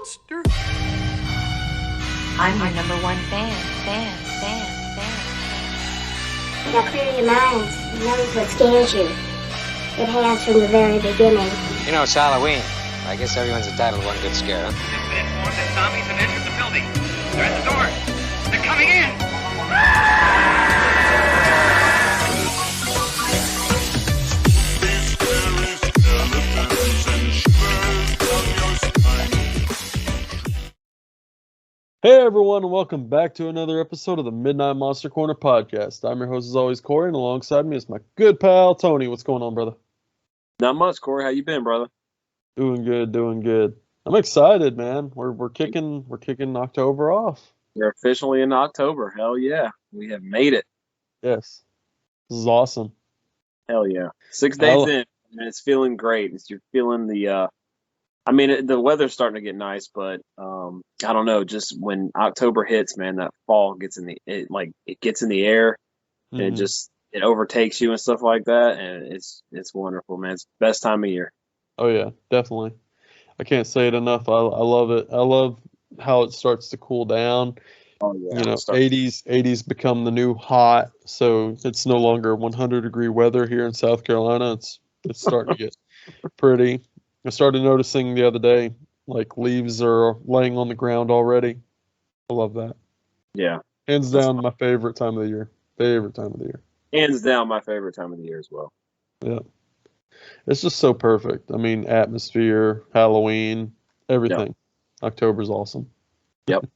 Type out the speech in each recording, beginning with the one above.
monster. I'm your number one fan. Now clear your minds. Notice what scares you. It has from the very beginning. You know, it's Halloween. I guess everyone's entitled to one good scare, huh? Just been informed that zombies have entered the building. They're at the door. They're coming in. Hey everyone, and welcome back to another episode of the Midnight Monster Corner podcast. I'm your host as always, Corey, and alongside me is my good pal Tony. What's going on, brother? Not much, Corey. How you been, brother? Doing good. I'm excited, man. We're kicking October off. We're officially in October. Hell yeah, we have made it. Yes, this is awesome. Hell yeah, 6 days in, and it's feeling great. You're feeling the. The weather's starting to get nice, but I don't know. Just when October hits, man, that fall gets it gets in the air, and it overtakes you and stuff like that, and it's wonderful, man. It's the best time of year. Oh yeah, definitely. I can't say it enough. I love it. I love how it starts to cool down. Oh yeah, 80s become the new hot, so it's no longer 100-degree weather here in South Carolina. It's starting to get pretty. I started noticing the other day, like leaves are laying on the ground already. I love that. Yeah. Hands down, my favorite time of the year. Hands down, my favorite time of the year as well. Yeah. It's just so perfect. I mean, atmosphere, Halloween, everything. Yep. October's awesome. Yep.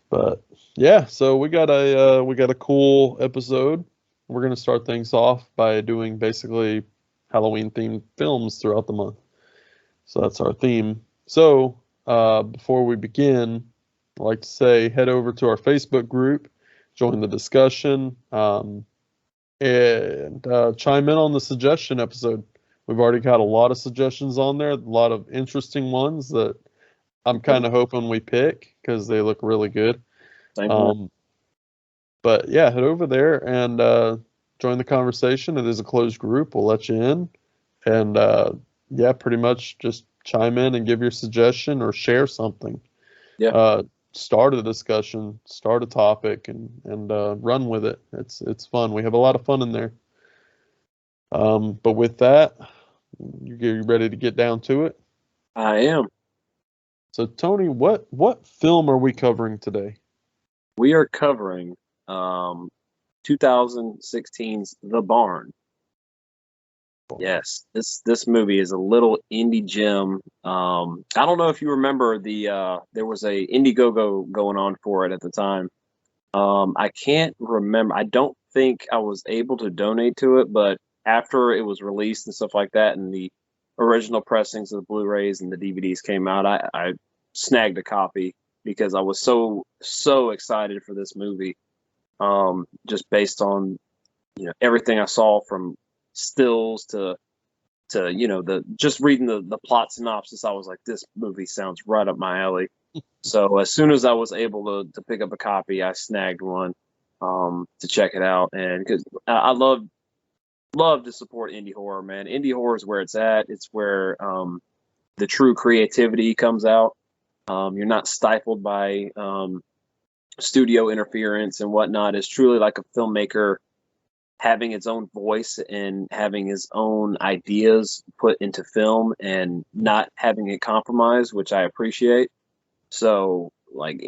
But yeah, so we got a cool episode. We're gonna start things off by doing basically Halloween themed films throughout the month. So that's our theme. So before we begin, I'd like to say head over to our Facebook group, join the discussion, and chime in on the suggestion episode. We've already got a lot of suggestions on there, a lot of interesting ones that I'm kind of hoping we pick because they look really good. But yeah, head over there and join the conversation. It is a closed group. We'll let you in. And yeah, pretty much just chime in and give your suggestion or share something. Yeah. Start a discussion, start a topic, and run with it. It's fun. We have a lot of fun in there. But with that, you ready to get down to it? I am. So Tony, what film are we covering today? We are covering 2016's The Barn. Yes, this movie is a little indie gem. I don't know if you remember there was a Indiegogo going on for it at the time. I can't remember. I don't think I was able to donate to it, but after it was released and stuff like that, and the original pressings of the Blu-rays and the DVDs came out, I snagged a copy because I was so excited for this movie. Just based on everything I saw from stills to just reading the plot synopsis, I was like, this movie sounds right up my alley. So as soon as I was able to pick up a copy, I snagged one to check it out, and because I love to support indie horror, man. Indie horror is where it's at. It's where the true creativity comes out. You're not stifled by studio interference and whatnot. It's truly like a filmmaker having its own voice and having his own ideas put into film and not having it compromised, which I appreciate. So like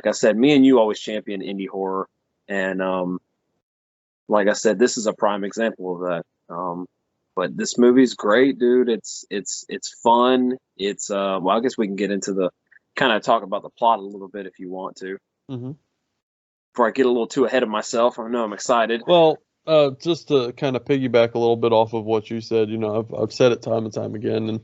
I said, me and you always champion indie horror, and like I said, this is a prime example of that. But this movie's great, dude. It's fun. It's well, I guess we can get into the kind of talk about the plot a little bit if you want to. Mm-hmm. Before I get a little too ahead of myself, I know I'm excited. Well, just to kind of piggyback a little bit off of what you said, I've said it time and time again,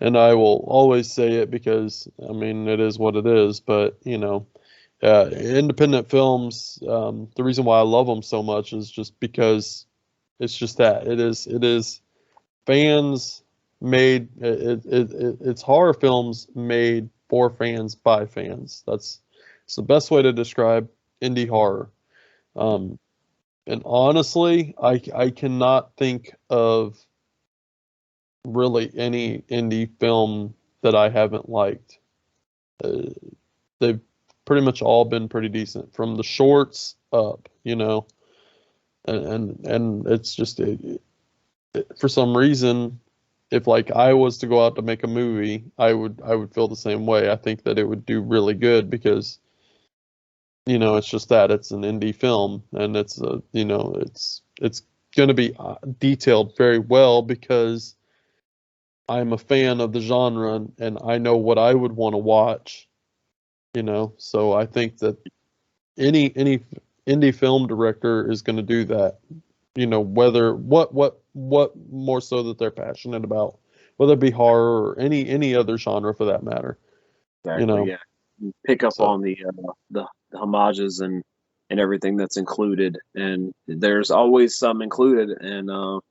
and I will always say it because, I mean, it is what it is. But, independent films, the reason why I love them so much is just because it's just that. It is fans made, it's horror films made for fans by fans. It's the best way to describe indie horror. And honestly, I cannot think of really any indie film that I haven't liked. Uh, they've pretty much all been pretty decent from the shorts up, and it's just for some reason, if like I was to go out to make a movie, I would feel the same way. I think that it would do really good because it's just that it's an indie film and it's going to be detailed very well because I'm a fan of the genre and I know what I would want to watch, So I think that any indie film director is going to do that, whether what more so that they're passionate about, whether it be horror or any other genre for that matter. Exactly. Yeah. You pick up So on the homages and everything that's included, and there's always some included, and mhm.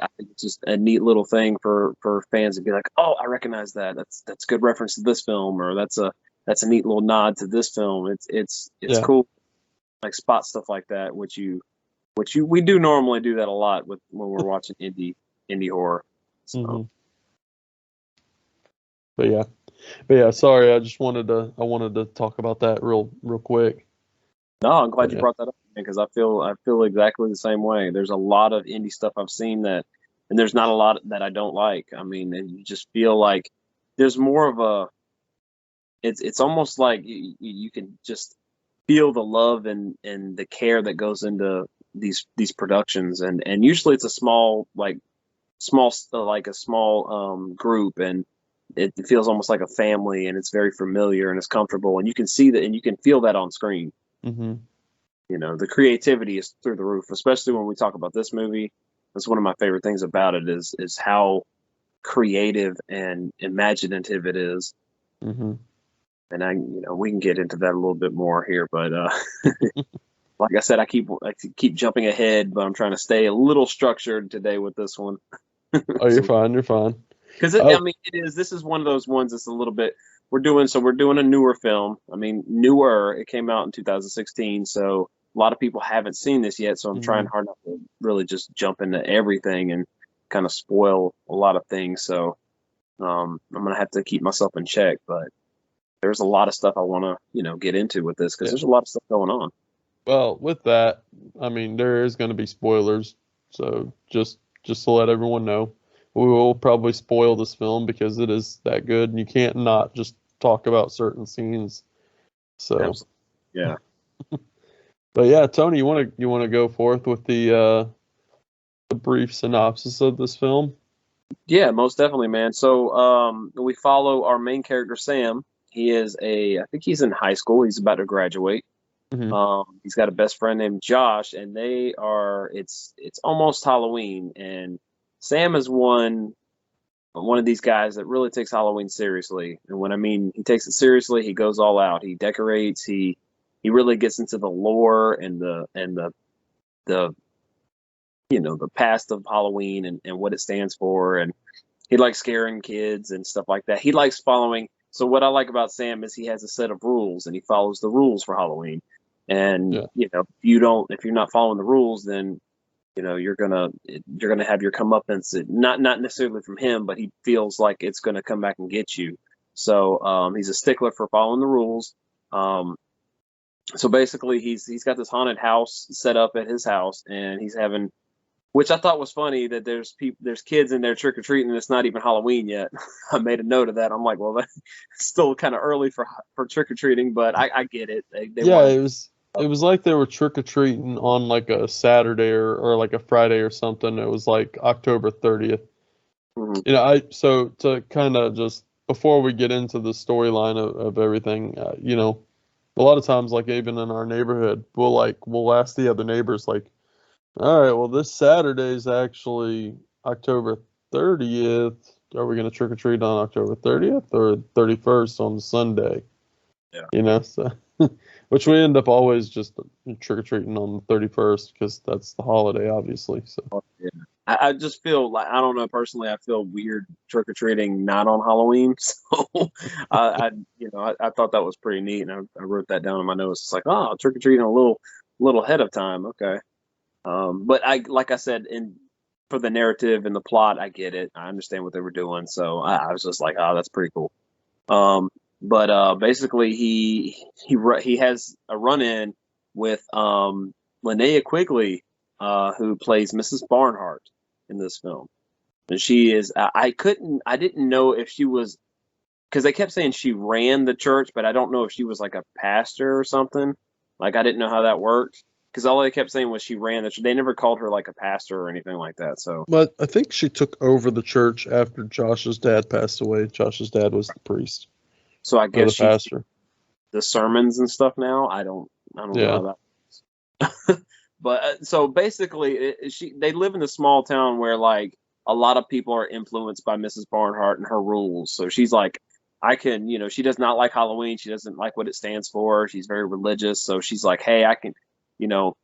I think it's just a neat little thing for fans to be like, oh, I recognize that. That's a good reference to this film, or that's a neat little nod to this film. It's Yeah. cool, like spot stuff like that, which we do normally do that a lot with when we're watching indie horror. So Mhm. But yeah. But yeah, sorry, I wanted to talk about that real quick. no, I'm glad But you yeah. brought that up because I feel exactly the same way. There's a lot of indie stuff I've seen and there's not a lot that I don't like. I mean, and you just feel like there's more of a. It's almost like you can just feel the love and the care that goes into these productions, and usually it's a small group, and it feels almost like a family, and it's very familiar and it's comfortable, and you can see that and you can feel that on screen. Mhm. The creativity is through the roof, especially when we talk about this movie. That's one of my favorite things about it is how creative and imaginative it is. Mhm. And we can get into that a little bit more here, but like I said, I keep jumping ahead, but I'm trying to stay a little structured today with this one. Oh, you're So, fine. You're fine. because I Oh. mean, this is one of those ones that's a little bit. We're doing a newer film. I mean, newer. It came out in 2016, so a lot of people haven't seen this yet. So I'm trying Mhm. hard not to really just jump into everything and kind of spoil a lot of things. So I'm gonna have to keep myself in check. But there's a lot of stuff I want to get into with this because Yeah. there's a lot of stuff going on. Well, with that, I mean, there is going to be spoilers, so just to let everyone know, we will probably spoil this film because it is that good, and you can't not just talk about certain scenes. So, Absolutely. Yeah. but yeah, Tony, you want to go forth with the brief synopsis of this film? Yeah, most definitely, man. So we follow our main character Sam. I think he's in high school. He's about to graduate. Hmm. He's got a best friend named Josh, and it's almost Halloween, and Sam is one of these guys that really takes Halloween seriously. And when I mean he takes it seriously, he goes all out. He decorates. He really gets into the lore and the the past of Halloween and what it stands for, and he likes scaring kids and stuff like that. He likes following. So what I like about Sam is he has a set of rules and he follows the rules for Halloween. And Yeah. if you're not following the rules, then you're gonna have your comeuppance. Not necessarily from him, but he feels like it's gonna come back and get you. So he's a stickler for following the rules. Um, so basically, he's got this haunted house set up at his house, and he's having, which I thought was funny that there's kids in there trick or treating, and it's not even Halloween yet. I made a note of that. I'm like, well, that's still kind of early for trick or treating, but I get it. They Yeah, wanted. it was like they were trick or treating on like a Saturday or like a Friday or something. It was like October 30th. Mhm. I so to kind of just before we get into the storyline of everything, a lot of times like even in our neighborhood, we'll ask the other neighbors like, all right, well this Saturday is actually October 30th. Are we gonna trick or treat on October 30th or 31st on Sunday? Yeah. So which we end up always just trick or treating on the 31st because that's the holiday, obviously. So Yeah. I just feel like, I don't know, personally, I feel weird trick or treating not on Halloween. So I thought that was pretty neat, and I wrote that down in my notes. It's like, oh, trick or treating a little ahead of time. Okay. But like I said, for the narrative and the plot, I get it. I understand what they were doing. So I was just like, oh, that's pretty cool. Um, But basically, he has a run-in with Linnea Quigley, who plays Mrs. Barnhart in this film, and she is. I didn't know if she was, because they kept saying she ran the church, but I don't know if she was like a pastor or something. Like I didn't know how that worked, because all they kept saying was she ran the church. They never called her like a pastor or anything like that. So, But I think she took over the church after Josh's dad passed away. Josh's dad was the priest so I or guess the she's pastor. the sermons and stuff now. I don't know Yeah. how that. But so basically, they live in a small town where like a lot of people are influenced by Mrs. Barnhart and her rules. So she's like, I can, she does not like Halloween. She doesn't like what it stands for. She's very religious. So she's like, hey, I can, you know,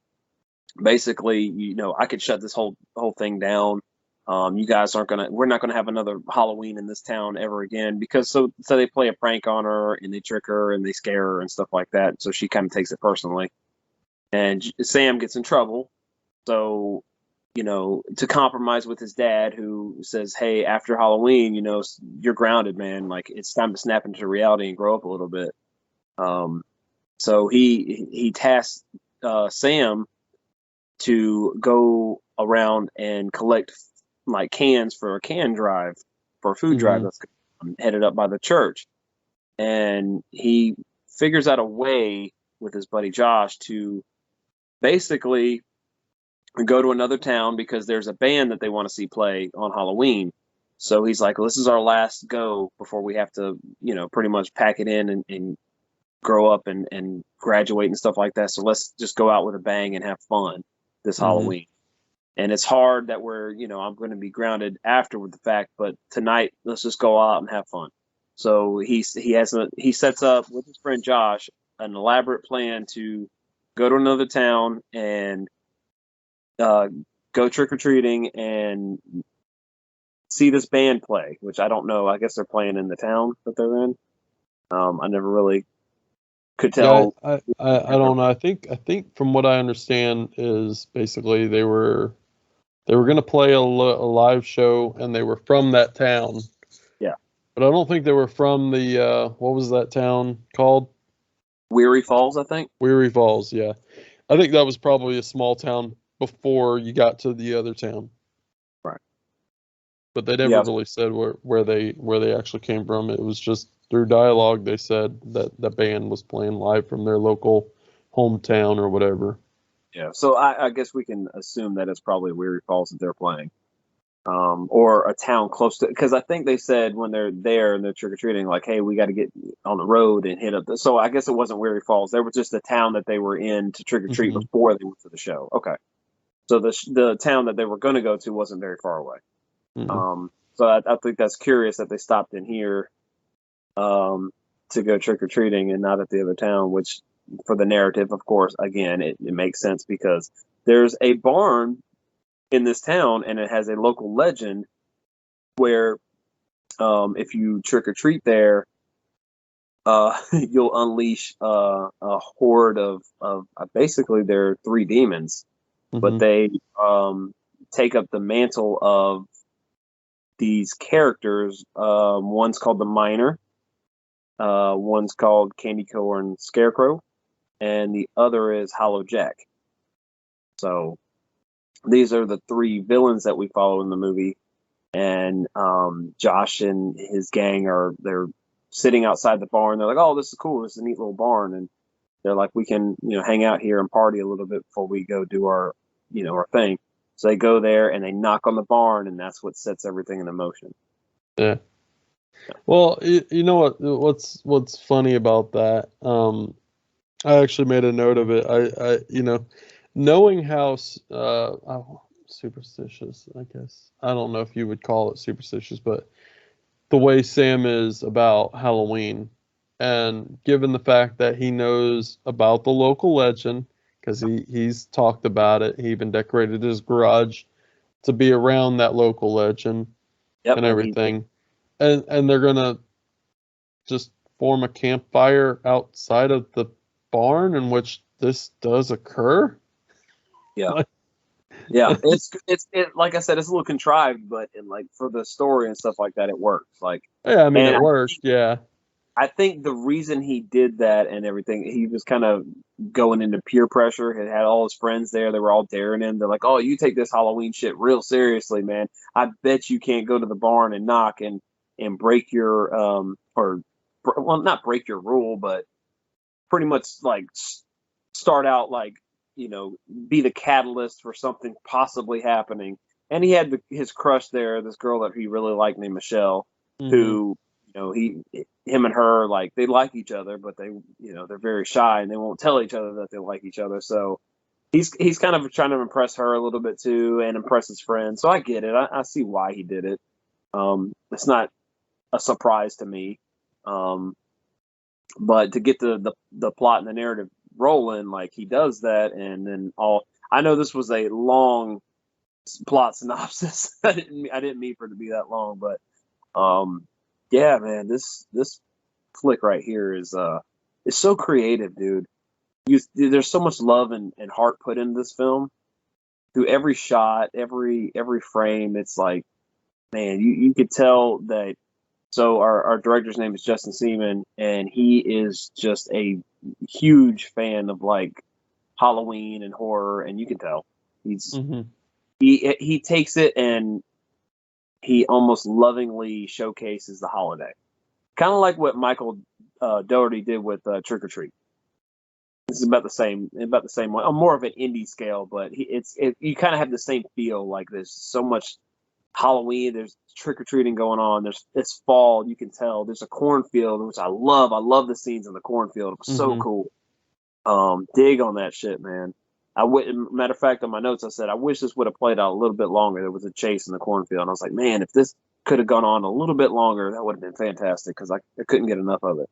basically, I could shut this whole thing down. You guys we're not gonna have another Halloween in this town ever again, because so they play a prank on her and they trick her and they scare her and stuff like that. So she kind of takes it personally. And Sam gets in trouble. So, to compromise with his dad, who says, hey, after Halloween, you're grounded, man. Like, it's time to snap into reality and grow up a little bit. So he tasks Sam to go around and collect like cans for a can drive, for a food drive that's headed up by the church. And he figures out a way with his buddy Josh to basically go to another town, because there's a band that they want to see play on Halloween. So he's like, well, this is our last go before we have to, pretty much pack it in and grow up and graduate and stuff like that. So let's just go out with a bang and have fun this Halloween. And it's hard that I'm going to be grounded after with the fact, but tonight let's just go out and have fun. So he sets up with his friend Josh an elaborate plan to go to another town and go trick-or-treating and see this band play, which I don't know. I guess they're playing in the town that they're in. I never really could tell. Yeah, I don't know. I think from what I understand is basically they were going to play a live show, and they were from that town. Yeah. But I don't think they were from the what was that town called? Weary Falls, I think. Weary Falls, yeah. I think that was probably a small town before you got to the other town. Right. But they never really said where they actually came from. It was just through dialogue they said that the band was playing live from their local hometown or whatever. Yeah. So I guess we can assume that it's probably Weary Falls that they're playing. Or a town close to, because I think they said when they're there and they're trick-or-treating, like, hey, we got to get on the road and hit up. So I guess it wasn't Weary Falls. They were just the town that they were in to trick-or-treat before they went to the show. Okay. So the town that they were going to go to wasn't very far away. So I think that's curious that they stopped in here to go trick-or-treating and not at the other town, which for the narrative, of course, again, it makes sense, because there's a barn in this town, and it has a local legend where if you trick or treat there, you'll unleash a horde of basically they're three demons, but they take up the mantle of these characters. One's called the Miner, one's called Candy Corn Scarecrow, and the other is Hollow Jack. So these are the three villains that we follow in the movie, and Josh and his gang they're sitting outside the barn. They're like, "Oh, this is cool. This is a neat little barn," and they're like, "We can, hang out here and party a little bit before we go do our, our thing." So they go there and they knock on the barn, and that's what sets everything in motion. Yeah. Well, you know what's funny about that? I actually made a note of it. I knowing how superstitious, I guess. I don't know if you would call it superstitious, but the way Sam is about Halloween, and given the fact that he knows about the local legend, because he's talked about it, he even decorated his garage to be around that local legend and everything, and they're gonna just form a campfire outside of the barn in which this does occur. Yeah. Yeah, it's like I said, it's a little contrived, but for the story and stuff like that, it works. Yeah, I mean, it works. Yeah. I think the reason he did that and everything, he was kind of going into peer pressure. He had all his friends there. They were all daring him. They're like, "Oh, you take this Halloween shit real seriously, man. I bet you can't go to the barn and knock and break your well, not break your rule, but pretty much like start out like, be the catalyst for something possibly happening." And he had his crush there, this girl that he really liked named Michelle, who, him and her, like, they like each other, but they're very shy and they won't tell each other that they like each other. So he's kind of trying to impress her a little bit too and impress his friends. So I get it. I see why he did it. It's not a surprise to me. But to get the plot and the narrative rolling, like, he does that, and then I know this was a long plot synopsis. I didn't mean for it to be that long, but yeah, man, this flick right here is so creative, dude. There's so much love and heart put into this film through every shot, every frame. It's like, man, you could tell that. So our director's name is Justin Seaman, and he is just a huge fan of, like, Halloween and horror, and you can tell he takes it and he almost lovingly showcases the holiday, kind of like what Michael Dougherty did with Trick or Treat. This is about the same one, more of an indie scale, but you kind of have the same feel. Like, there's so much Halloween, there's trick or treating going on. It's fall, you can tell. There's a cornfield, which I love. I love the scenes in the cornfield. It was so cool. Dig on that shit, man. Matter of fact, on my notes, I said I wish this would have played out a little bit longer. There was a chase in the cornfield, and I was like, man, if this could have gone on a little bit longer, that would have been fantastic, because I couldn't get enough of it.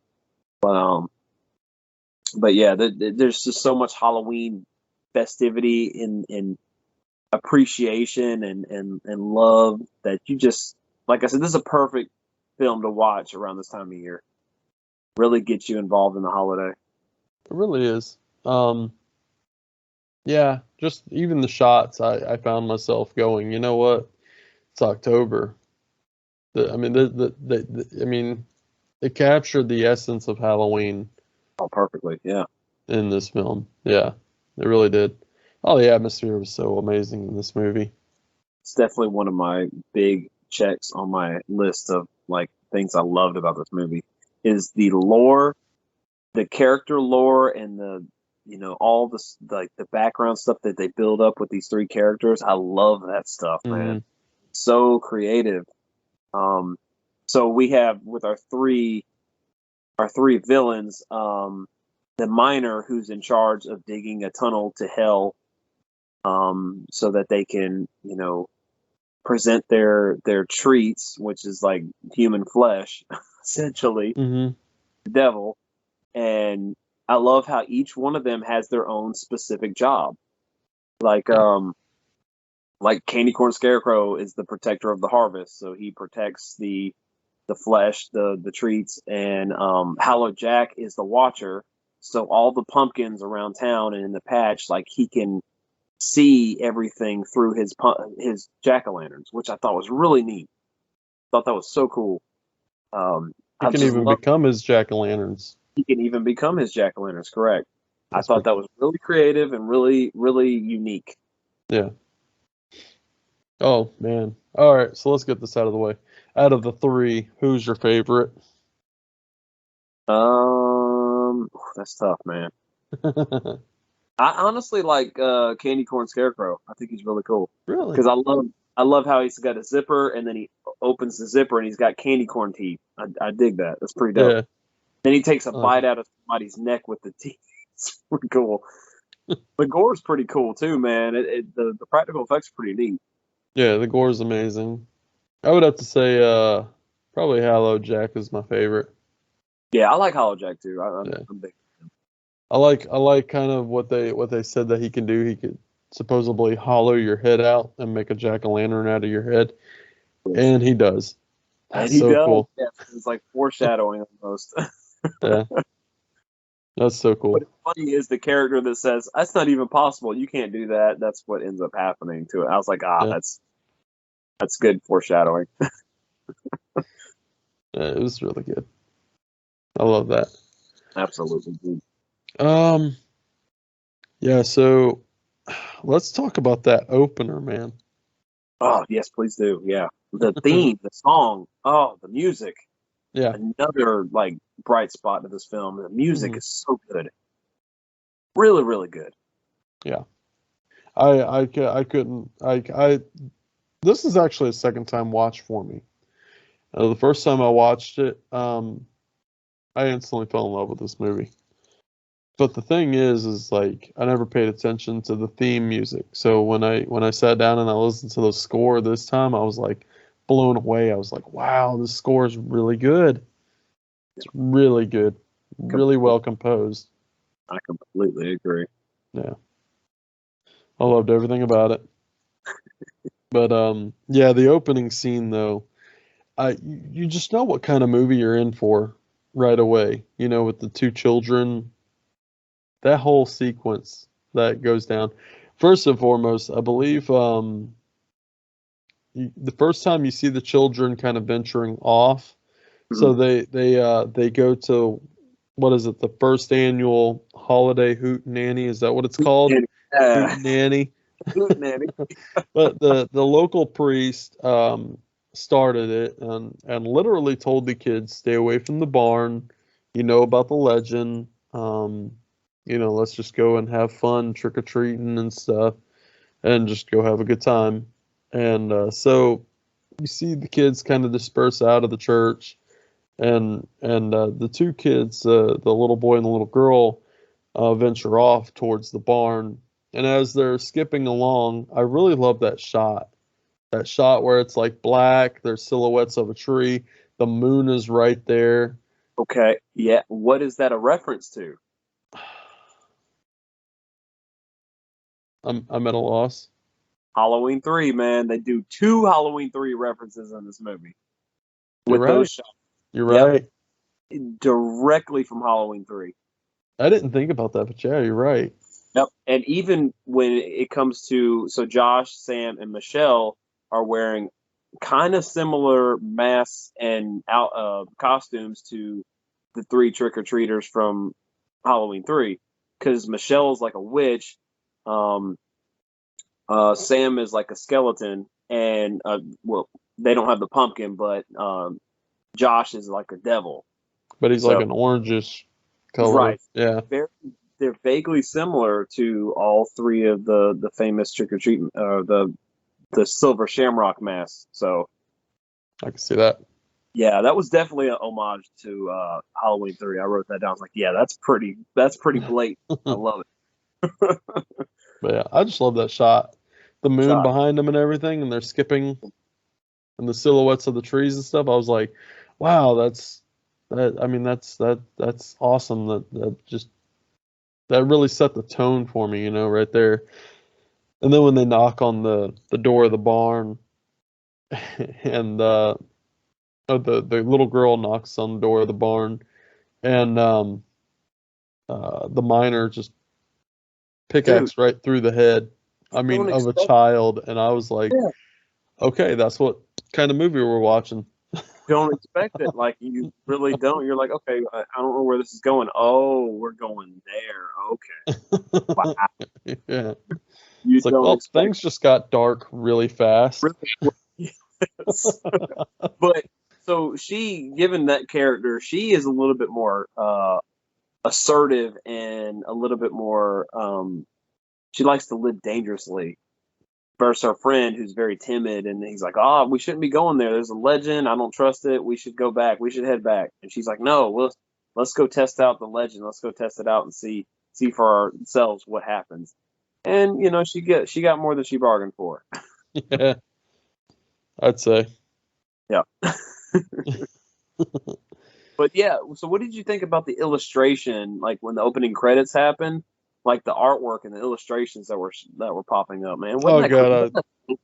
But yeah, there's just so much Halloween festivity in appreciation and love that you just, like I said, this is a perfect film to watch around this time of year. Really gets you involved in the holiday. It really is. Yeah, just even the shots, I found myself going, you know what? It's October. I mean, it captured the essence of Halloween. Oh, perfectly, yeah. In this film, yeah, it really did. Oh, the atmosphere was so amazing in this movie. It's definitely one of my big checks on my list of, like, things I loved about this movie is the lore, the character lore, and the all this, like, the background stuff that they build up with these three characters. I love that stuff, man. So creative. So we have with our three villains, the miner who's in charge of digging a tunnel to hell, so that they can, present their treats, which is like human flesh, essentially, the devil. And I love how each one of them has their own specific job. Like Candy Corn Scarecrow is the protector of the harvest, so he protects the flesh, the treats, and Hallowed Jack is the watcher. So all the pumpkins around town and in the patch, like, he can see everything through his jack-o'-lanterns, which I thought was really neat. Thought that was so cool. He can even become his jack-o'-lanterns. He can even become his jack-o'-lanterns, correct. I thought that was really creative and really, really unique. Yeah. Oh, man. All right, so let's get this out of the way. Out of the three, who's your favorite? That's tough, man. I honestly like Candy Corn Scarecrow. I think he's really cool. Really? Because I love how he's got a zipper, and then he opens the zipper and he's got candy corn teeth. I dig that. That's pretty dope. Yeah. Then he takes a bite out of somebody's neck with the teeth. It's pretty cool. The gore's pretty cool too, man. The practical effects are pretty neat. Yeah, the gore's amazing. I would have to say probably Hallowed Jack is my favorite. Yeah, I like Hallowed Jack too. I'm big. I like kind of what they said that he can do. He could supposedly hollow your head out and make a jack-o'-lantern out of your head, and he does. That's so cool. Yeah, it's like foreshadowing almost. Yeah, that's so cool. What's funny is the character that says, "That's not even possible. You can't do that." That's what ends up happening to it. I was like, that's good foreshadowing. Yeah, it was really good. I love that. Absolutely, dude. Yeah, so let's talk about that opener, man. Oh, yes, please do. Yeah. The theme, the song, the music. Yeah. Another like bright spot of this film. The music Mhm. is so good. Really, really good. Yeah. I couldn't this is actually a second time watch for me. The first time I watched it, I instantly fell in love with this movie. But the thing is like I never paid attention to the theme music. So when I sat down and I listened to the score this time, I was like blown away. I was like, wow, this score is really good. It's really good. Really well composed. I completely agree. Yeah. I loved everything about it. But yeah, the opening scene though, you just know what kind of movie you're in for right away. You know, with the two children, that whole sequence that goes down. First and foremost, I believe the first time you see the children kind of venturing off, so they go to what is it? The first annual holiday hoot nanny. Is that what it's called? Hoot nanny. Hootenanny. But the local priest started it and literally told the kids stay away from the barn. You know about the legend. Let's just go and have fun trick or treating and stuff, and just go have a good time. And so you see the kids kind of disperse out of the church, and the two kids, the little boy and the little girl, venture off towards the barn. And as they're skipping along, I really love that shot. That shot where it's like black, there's silhouettes of a tree, the moon is right there. Okay. Yeah. What is that a reference to? I'm at a loss. Halloween 3, man. They do 2 Halloween 3 references in this movie You're with those right. shots. You're Yep. right. Directly from Halloween 3. I didn't think about that, but yeah, you're right. Yep. And even when it comes to, so Josh, Sam, and Michelle are wearing kind of similar masks and costumes to the 3 trick-or-treaters from Halloween 3. Because Michelle's like a witch. Sam is like a skeleton. And, well, they don't have the pumpkin, but Josh is like a devil. But he's So, like an orangish color. right. Yeah. They're vaguely similar to all 3 of the famous trick or treat, the silver shamrock masks. So I can see that. yeah, that was definitely an homage to Halloween 3. I wrote that down. I was like, yeah, that's pretty blatant. I love it. But yeah, I just love that shot. The moon Shot. behind them and everything, and they're skipping, and the silhouettes of the trees and stuff. I was like, wow, that's awesome. That really set the tone for me, right there. And then when they knock on the door of the barn, and the little girl knocks on the door of the barn, and the miner just pickaxe right through the head. I mean, of a child, and I was like, okay, that's what kind of movie we're watching. Don't expect it. Like, you really don't. You're like, okay, I don't know where this is going. Oh, we're going there. Okay. Wow. Yeah. You It's like, don't well, expect things just got dark really fast. Yes. But so she, given that character, she is a little bit more assertive and a little bit more. She likes to live dangerously. Versus her friend, who's very timid, and he's like, "Oh, we shouldn't be going there. There's a legend. I don't trust it. We should go back. We should head back." And she's like, "No, let's go test out the legend. Let's go test it out and see for ourselves what happens." And she got more than she bargained for. Yeah, I'd say. Yeah. But yeah, so what did you think about the illustration? Like when the opening credits happened, like the artwork and the illustrations that were popping up, man. Oh Wasn't God, that cool?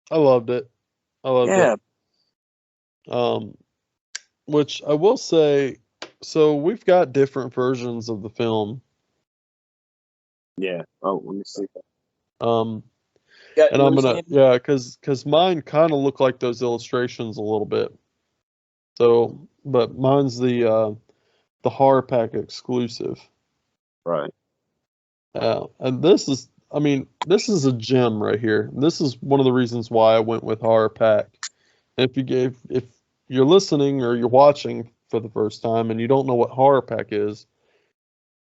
I loved it. I loved Yeah. it. Which I will say, so we've got different versions of the film. Yeah. Oh, let me see. And I'm gonna, because mine kind of look like those illustrations a little bit. So, but mine's the the horror pack exclusive. Right. And this is, I mean, this is a gem right here. This is one of the reasons why I went with horror pack. And if you're listening or you're watching for the first time and you don't know what horror pack is,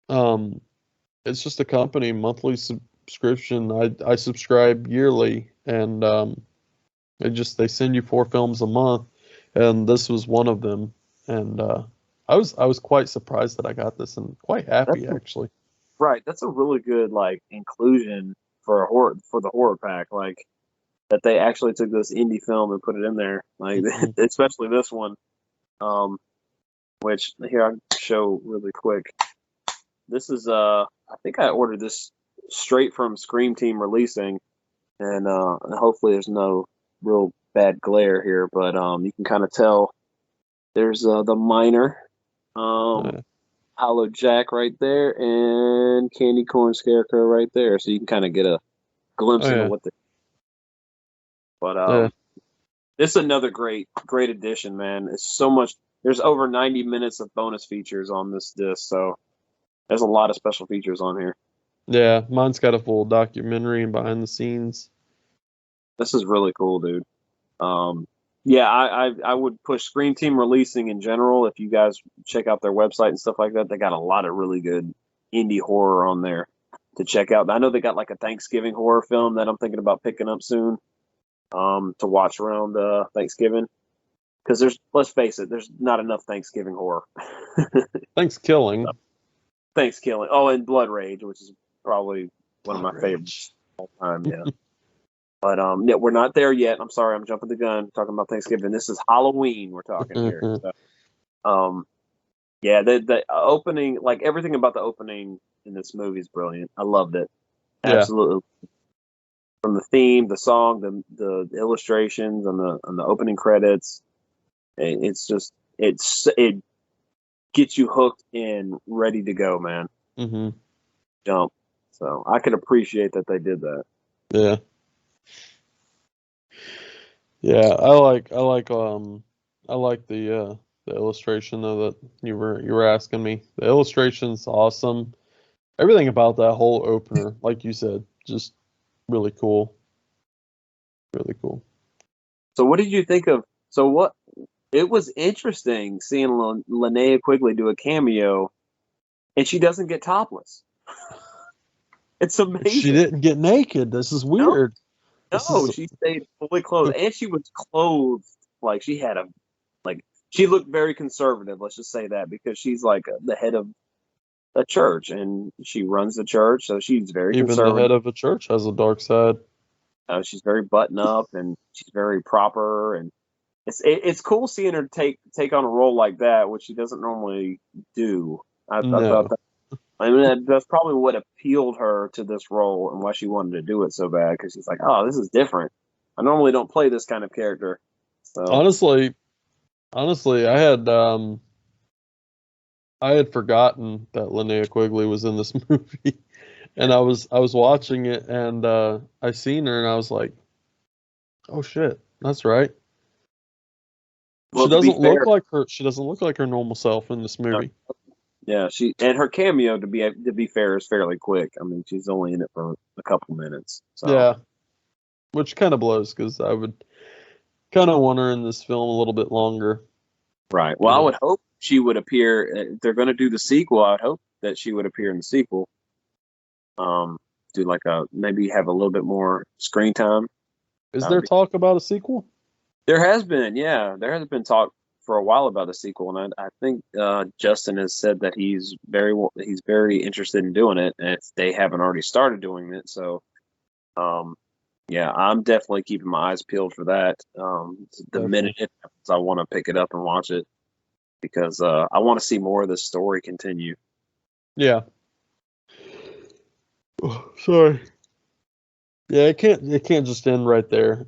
it's just a company monthly subscription. I subscribe yearly, and they send you 4 films a month, and this was one of them. And I was quite surprised that I got this, and quite happy actually. Right. That's a really good like inclusion for the horror pack. Like that they actually took this indie film and put it in there. Like especially this one. Which here I'll show really quick. This is I think I ordered this straight from Scream Team Releasing, and hopefully there's no real bad glare here, but you can kind of tell there's the Miner, Hollow Jack right there, and Candy Corn Scarecrow right there, so you can kind of get a glimpse into what the. But this is another great addition, man. It's so much. There's over 90 minutes of bonus features on this disc, so there's a lot of special features on here. Yeah, mine's got a full documentary and behind the scenes. This is really cool, dude. Yeah, I would push Scream Team Releasing in general. If you guys check out their website and stuff like that, they got a lot of really good indie horror on there to check out. I know they got like a Thanksgiving horror film that I'm thinking about picking up soon to watch around Thanksgiving. Because let's face it, there's not enough Thanksgiving horror. Thanksgiving. Thanksgiving. Oh, and Blood Rage, which is probably one of my favorites of all time. Yeah. But yeah, we're not there yet. I'm sorry, I'm jumping the gun talking about Thanksgiving. This is Halloween we're talking here. So, yeah, the opening, like everything about the opening in this movie is brilliant. I loved it. Absolutely. Yeah. From the theme, the song, the illustrations, and the opening credits. It's just it gets you hooked and ready to go, man. Mm-hmm. Jump. So I can appreciate that they did that. Yeah. Yeah, I like the illustration though that you were asking me. The illustration's awesome. Everything about that whole opener, like you said, just really cool. Really cool. So what did you think of? It was interesting seeing Linnea Quigley do a cameo, and she doesn't get topless. It's amazing. She didn't get naked. This is weird. No, she stayed fully clothed, and she was clothed like she had she looked very conservative. Let's just say that because she's like the head of a church, and she runs the church, so she's very conservative. Even the head of a church has a dark side. She's very button up, and she's very proper, and it's cool seeing her take on a role like that, which she doesn't normally do. I thought that. I mean, that's probably what appealed her to this role and why she wanted to do it so bad, because she's like, oh, this is different. I normally don't play this kind of character. So honestly, I had forgotten that Linnea Quigley was in this movie, and I was watching it, and I seen her, and I was like, oh shit, that's right. Well, she doesn't look like her normal self in this movie. Yeah, and her cameo, to be fair, is fairly quick. I mean, she's only in it for a couple minutes. So. Yeah, which kind of blows because I would kind of want her in this film a little bit longer. Right. Well, I would hope she would appear. If they're going to do the sequel, I would hope that she would appear in the sequel. Do like maybe have a little bit more screen time. Is there talk about a sequel? There has been, yeah. There has been talk for a while about a sequel, and I think Justin has said that he's very interested in doing it, and they haven't already started doing it. So, yeah, I'm definitely keeping my eyes peeled for that. The minute it happens, I want to pick it up and watch it because I want to see more of this story continue. Yeah. Oh, sorry. Yeah, it can't just end right there.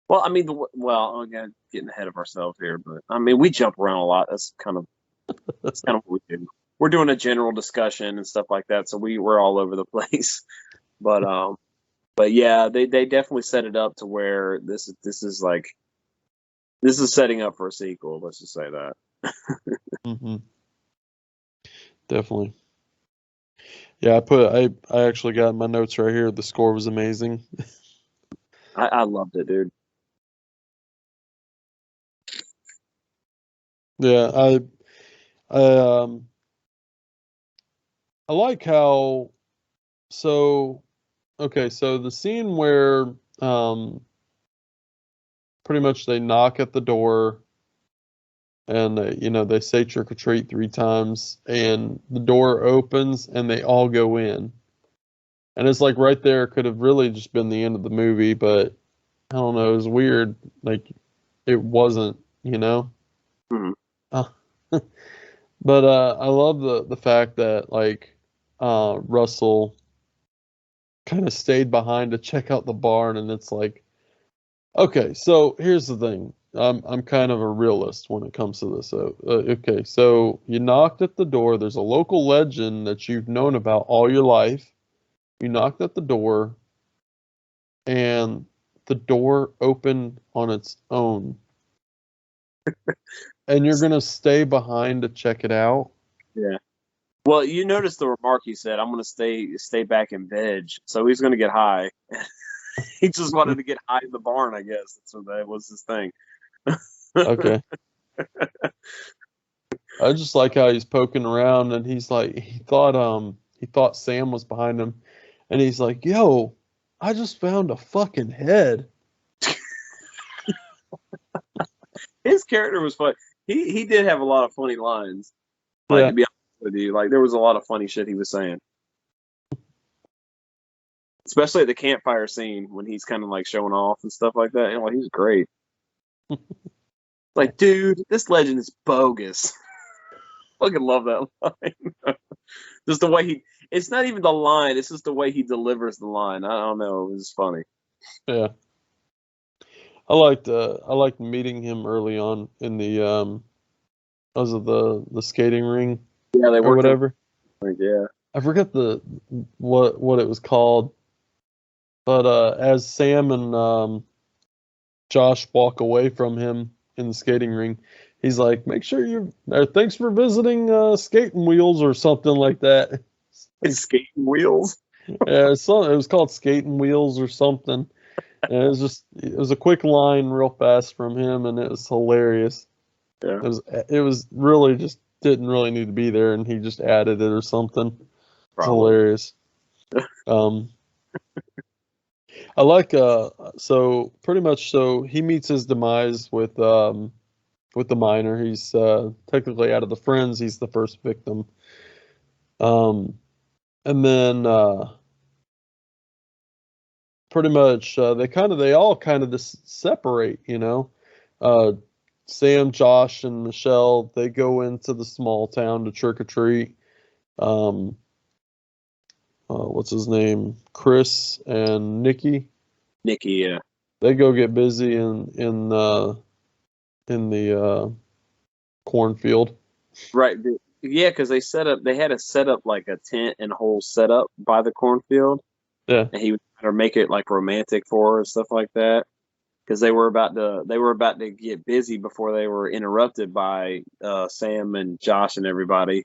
Well, I mean, again, getting ahead of ourselves here, but I mean, we jump around a lot. That's kind of what we do. We're doing a general discussion and stuff like that, so we're all over the place. But yeah, they definitely set it up to where this is setting up for a sequel. Let's just say that. Mm-hmm. Definitely. Yeah, I actually got my notes right here. The score was amazing. I loved it, dude. Yeah, I I like how so okay, so the scene where um pretty much they knock at the door and they say trick or treat 3 times and the door opens and they all go in. And it's like right there could have really just been the end of the movie, but I don't know, it was weird. Like it wasn't, you know? Mhm. Uh, but I love the fact that like Russell kind of stayed behind to check out the barn, and it's like, okay, so here's the thing. I'm kind of a realist when it comes to this. So okay, so you knocked at the door. There's a local legend that you've known about all your life. You knocked at the door, and the door opened on its own, and you're gonna stay behind to check it out. Yeah. Well, you noticed the remark he said, "I'm gonna stay back and veg." So he's gonna get high. He just wanted to get high in the barn, I guess. That's what that was his thing. Okay. I just like how he's poking around and he's like he thought Sam was behind him and he's like, "Yo, I just found a fucking head." His character was fun. He did have a lot of funny lines. Like Yeah. to be honest with you, like there was a lot of funny shit he was saying. Especially at the campfire scene when he's kind of like showing off and stuff like that. You know, he's great. Like, dude, this legend is bogus. Fucking love that line. Just the way it's not even the line, it's just the way he delivers the line. I don't know, it was funny. Yeah. I liked meeting him early on in the was it the skating ring Yeah, they or worked whatever. yeah. I forget what it was called. But as Sam and Josh walk away from him in the skating ring, he's like, "Make sure thanks for visiting Skating Wheels or something like that." It's skating wheels. Yeah, it was called Skating Wheels or something. And it was a quick line real fast from him, and it was hilarious. Yeah. It was really just didn't really need to be there, and he just added it or something. It's Probably. hilarious. Um, I like so pretty much so he meets his demise with the miner. He's technically out of the friends, he's the first victim. Um, and then pretty much they all kind of just separate, you know. Uh, Sam, Josh, and Michelle, they go into the small town to trick or treat. Um, what's his name? Chris and Nikki. Nikki, yeah. They go get busy in the cornfield. Right. Yeah, because they had to set up like a tent and whole setup by the cornfield. Yeah. And he would try to make it like romantic for her and stuff like that. Because they were about to get busy before they were interrupted by Sam and Josh and everybody.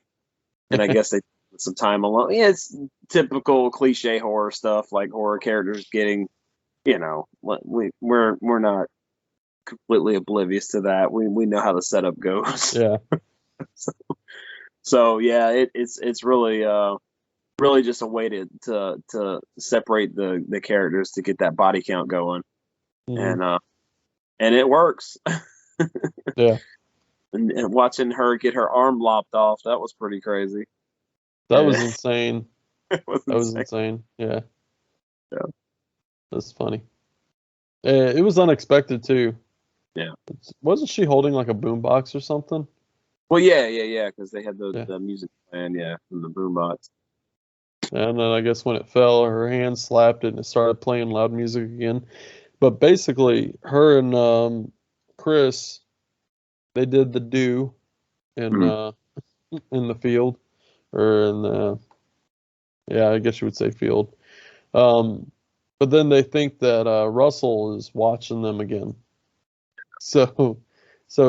And I guess they took some time alone. Yeah, it's typical cliche horror stuff, like horror characters getting, we're not completely oblivious to that. We know how the setup goes. Yeah. So yeah, it's really just a way to separate the characters to get that body count going, Mhm. and it works. Yeah. And watching her get her arm lopped off, that was pretty crazy. That was insane. It was That was insane. insane. Yeah. Yeah. That's funny. It was unexpected too. Yeah. Wasn't she holding like a boombox or something? Well, yeah, because they had Yeah. the music playing, yeah, from the boombox. And then I guess when it fell, her hand slapped it and it started playing loud music again. But basically, her and Chris, they did the do in Mhm. in the field or in the yeah, I guess you would say field. Um, but then they think that Russell is watching them again. So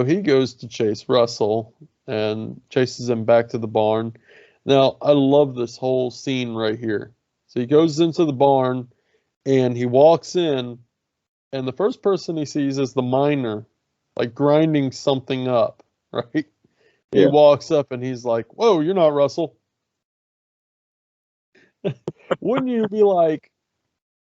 he goes to chase Russell and chases him back to the barn. Now, I love this whole scene right here. So he goes into the barn and he walks in, and the first person he sees is the miner, like grinding something up, right? He Yeah. walks up and he's like, "Whoa, you're not Russell." Wouldn't you be like,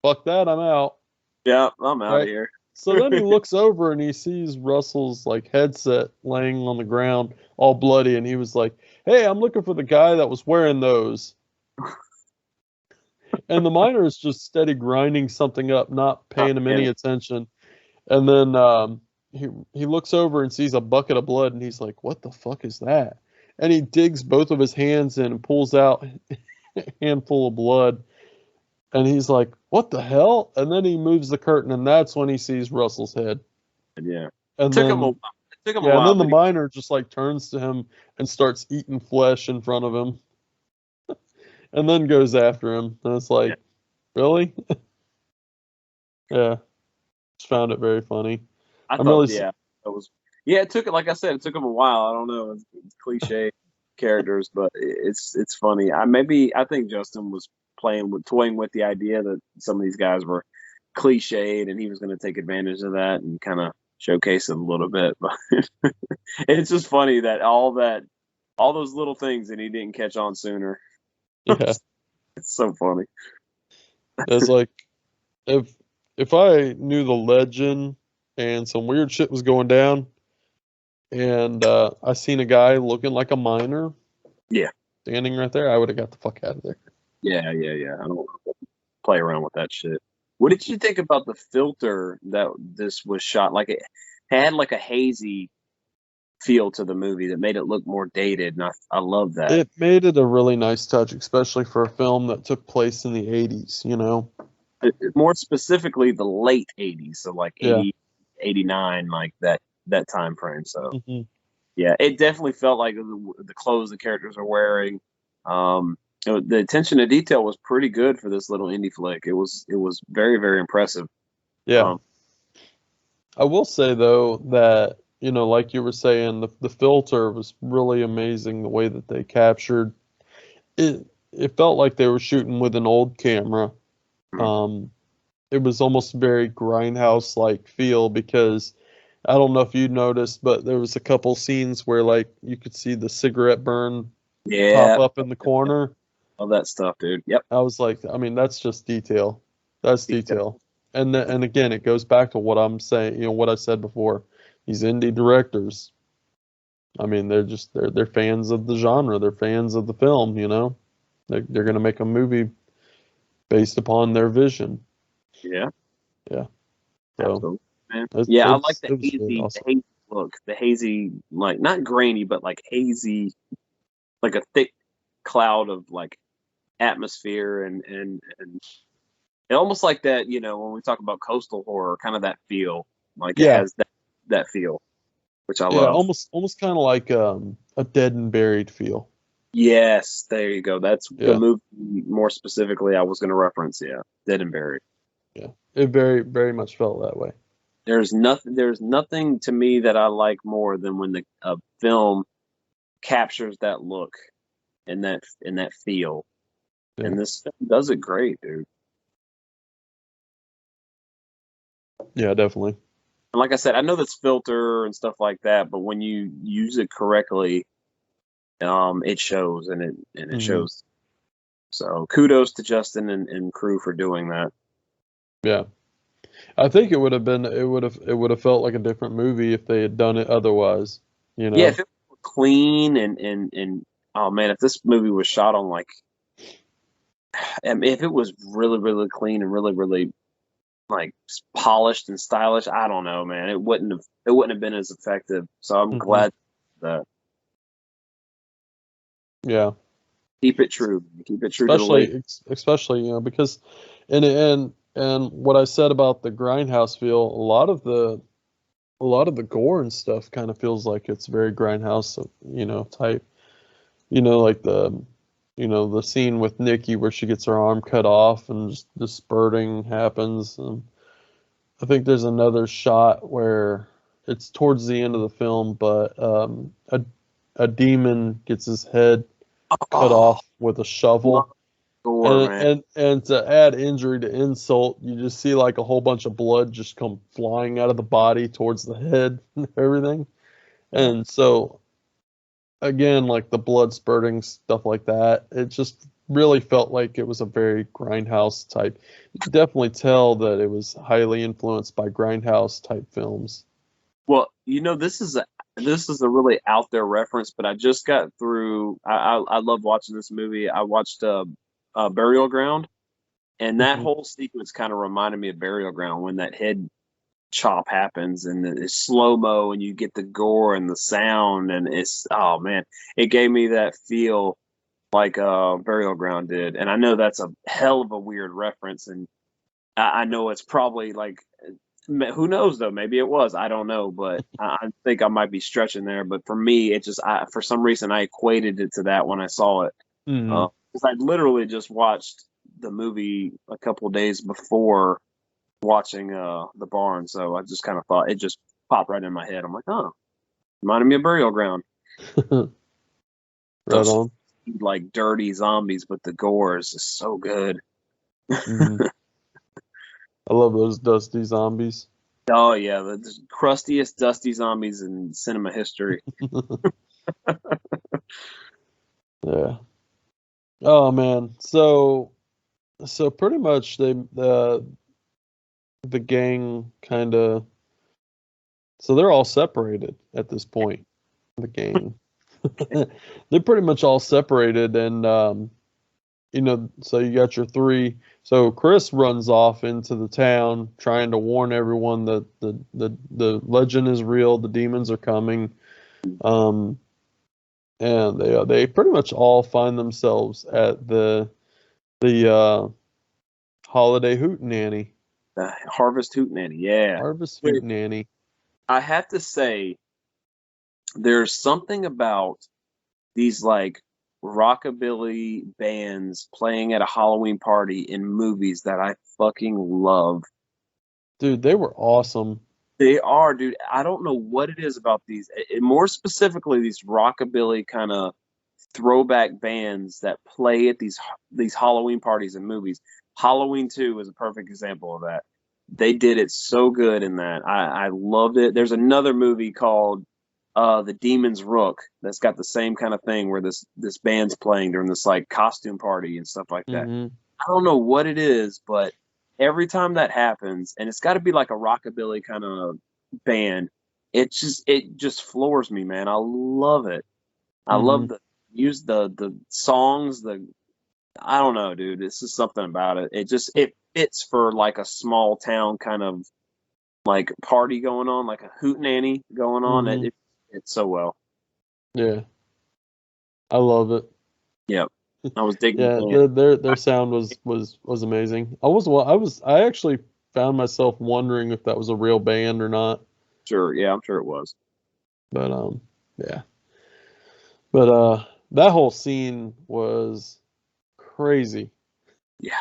"Fuck that, I'm out," Yeah, I'm out of right? here. So then he looks over and he sees Russell's like headset laying on the ground, all bloody, and he was like, "Hey, I'm looking for the guy that was wearing those." And the miner is just steady grinding something up, not paying him any attention. And then he looks over and sees a bucket of blood, and he's like, "What the fuck is that?" And he digs both of his hands in and pulls out a handful of blood. And he's like, "What the hell?" And then he moves the curtain, and that's when he sees Russell's head. Yeah. And Took him a then, while. It took him a yeah, and while, then the but miner just like turns to him and starts eating flesh in front of him, and then goes after him. And it's yeah, like, really? Yeah, just found it very funny. I I'm thought, really, yeah, it was. Yeah, it took like I said, it took him a while. I don't know, it's cliche characters, but it's funny. I think Justin was toying with the idea that some of these guys were cliched, and he was going to take advantage of that and kind of showcase it a little bit. But it's just funny that all those little things, and he didn't catch on sooner. yeah, It's so funny. it's like if if I knew the legend and some weird shit was going down, and I seen a guy looking like a miner Yeah, standing right there, I would have got the fuck out of there. yeah. I don't play around with that shit. What did you think about the filter that this was shot? Like it had like a hazy feel to the movie that made it look more dated, and I love that. It made it a really nice touch, especially for a film that took place in the 80s, you know? More specifically, the late '80s, so like Yeah. 80, 89, like that time frame. So Hmm. yeah, it definitely felt like the clothes the characters are wearing. The attention to detail was pretty good for this little indie flick. It was very very impressive. Yeah. Um, I will say, though, that, you know, like you were saying, the filter was really amazing the way that they captured it. It felt like they were shooting with an old camera. Um, it was almost very grindhouse like feel because I don't know if you noticed, but there was a couple scenes where like you could see the cigarette burn pop yeah, up in the corner. all that stuff, dude. Yep. I was like, I mean, that's just detail. That's detail. And again, it goes back to what I'm saying, you know, what I said before. These indie directors, I mean, they're fans of the genre. They're fans of the film, you know. They're going to make a movie based upon their vision. Yeah, Yeah. So absolutely, man. Yeah, I like it was really the awesome. hazy look, the hazy, like not grainy, but like hazy, like a thick cloud of like atmosphere and almost like that, when we talk about coastal horror, kind of that feel, like it Yeah. has that feel, which I Yeah, love. almost kind of like a dead and buried feel. Yes, there you go. That's the Yeah. movie more specifically I was going to reference. Yeah, Dead and Buried. Yeah. It very very much felt that way. There's nothing to me that I like more than when a film captures that look and that feel. Yeah. And this film does it great, dude. Yeah, definitely. And like I said, I know that's filter and stuff like that, but when you use it correctly, it shows and it Hmm. shows. So kudos to Justin and crew for doing that. Yeah. I think it would have felt like a different movie if they had done it otherwise, you Yeah, know. if it was clean and oh man, if this movie was shot on like, I mean, if it was really really clean and really really like polished and stylish, I don't know, man, it wouldn't have been as effective. So I'm Hmm. glad that Yeah. keep it true to the late. Especially, you know, because and what I said about the grindhouse feel, a lot of the gore and stuff kind of feels like it's very grindhouse, you know, type. You know, like the scene with Nikki where she gets her arm cut off and just the spurting happens. And I think there's another shot where it's towards the end of the film, but a demon gets his head cut off with a shovel. Gore, man. And to add injury to insult, you just see like a whole bunch of blood just come flying out of the body towards the head and everything. And so again, like the blood spurting, stuff like that, it just really felt like it was a very Grindhouse type. You could definitely tell that it was highly influenced by Grindhouse type films. Well, this is a really out there reference, but I just got through. I love watching this movie. I watched Burial Ground, and that Mhm. whole sequence kind of reminded me of Burial Ground when that head chop happens and it's slow mo and you get the gore and the sound and oh man, it gave me that feel like Burial Ground did. And I know that's a hell of a weird reference, and I know it's probably like, who knows though, maybe it was, I don't know, but I think I might be stretching there. But for me, it just, for some reason I equated it to that when I saw it, Mhm. because I literally just watched the movie a couple of days before watching the barn, so I just kind of thought, it just popped right in my head. I'm like, oh, reminded me of Burial Ground. Right Those on. like dirty zombies, but the gore is just so good. Mhm. I love those dusty zombies. Oh yeah, the crustiest, dusty zombies in cinema history. Yeah. Oh man. So pretty much the gang kind of, so they're all separated at this point. The gang. They're pretty much all separated, and so you got your three. So Chris runs off into the town trying to warn everyone that the legend is real, the demons are coming. Um, and they pretty much all find themselves at the holiday hootenanny, Harvest Hootenanny, yeah. harvest Wait, hootenanny. I have to say, there's something about these like rockabilly bands playing at a Halloween party in movies that I fucking love. Dude, they were awesome. They are, dude. I don't know what it is about these, more specifically these rockabilly kind of throwback bands that play at these Halloween parties and movies. Halloween 2 is a perfect example of that. They did it so good in that. I loved it. There's another movie called The Demon's Rook that's got the same kind of thing where this band's playing during this like costume party and stuff like that. Hmm. I don't know what it is, but every time that happens, and it's got to be like a rockabilly kind of band, it just floors me, man. I love it. I love Hmm. the use the songs. The I don't know, dude. It's just something about it. It fits for like a small town kind of like party going on, like a hootenanny going on. Hmm. It fits so well. Yeah, I love it. Yep. I was digging the Yeah, band. their sound was amazing. I actually found myself wondering if that was a real band or not. Sure, yeah, I'm sure it was. But yeah. But that whole scene was crazy. Yeah.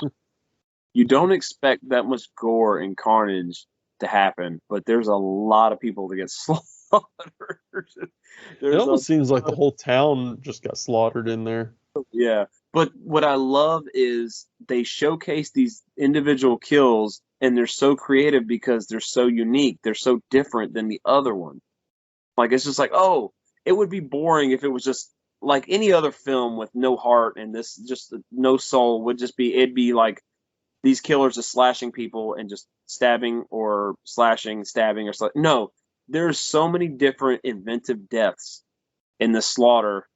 You don't expect that much gore and carnage to happen, but there's a lot of people that get slaughtered. It There's a almost seems like the whole town just got slaughtered in there. Yeah. But what I love is they showcase these individual kills and they're so creative because they're so unique. They're so different than the other one. Like it's just like, oh, it would be boring if it was just like any other film with no heart and this just no soul would just be, it'd be like these killers just slashing people and just stabbing or slashing, stabbing or no, there's so many different inventive deaths in the slaughter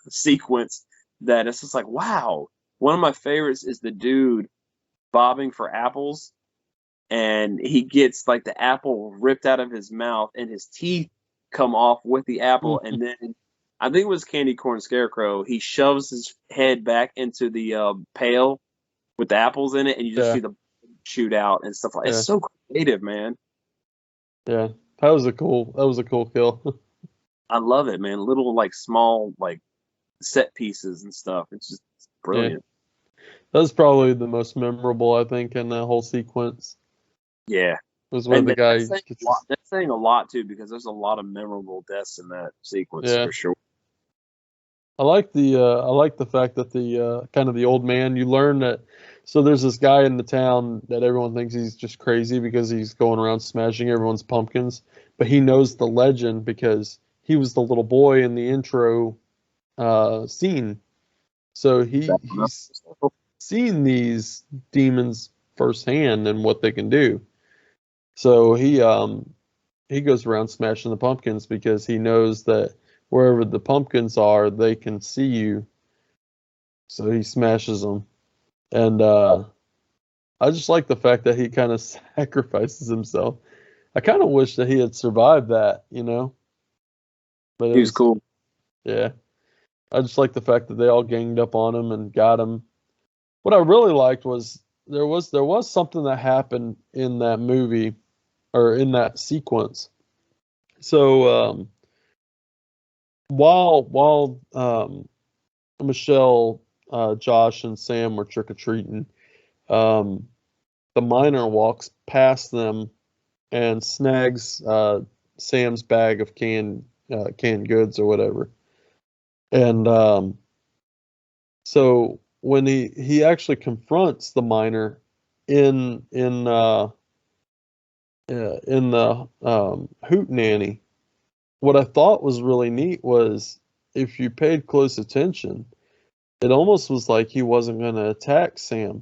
sequence that it's just like, wow. One of my favorites is the dude bobbing for apples, and he gets like the apple ripped out of his mouth, and his teeth come off with the apple, and then I think it was Candy Corn Scarecrow. He shoves his head back into the pail with the apples in it, and you just Yeah, see the shoot out and stuff like. yeah, It's so creative, man. yeah. That was a cool kill. I love it, man. Little like small like set pieces and stuff. It's just Yeah, brilliant. that was probably the most memorable, I think, in the whole sequence. Yeah. Was when And the that's guy saying gets a lot. his, That's saying a lot too, because there's a lot of memorable deaths in that sequence yeah, for sure. I like the fact that the kind of the old man, you learn that. So there's this guy in the town that everyone thinks he's just crazy because he's going around smashing everyone's pumpkins, but he knows the legend because he was the little boy in the intro scene. So he's seen these demons firsthand and what they can do. So he goes around smashing the pumpkins because he knows that wherever the pumpkins are, they can see you. So he smashes them. And I just like the fact that he kind of sacrifices himself. I kind of wish that he had survived that, you know? But He was cool. yeah. I just like the fact that they all ganged up on him and got him. What I really liked was there was something that happened in that movie or in that sequence. So while Michelle, Josh, and Sam were trick or treating, um, the miner walks past them and snags Sam's bag of canned goods or whatever. And so when he actually confronts the miner in the Hoot Nanny, what I thought was really neat was if you paid close attention, it almost was like he wasn't going to attack Sam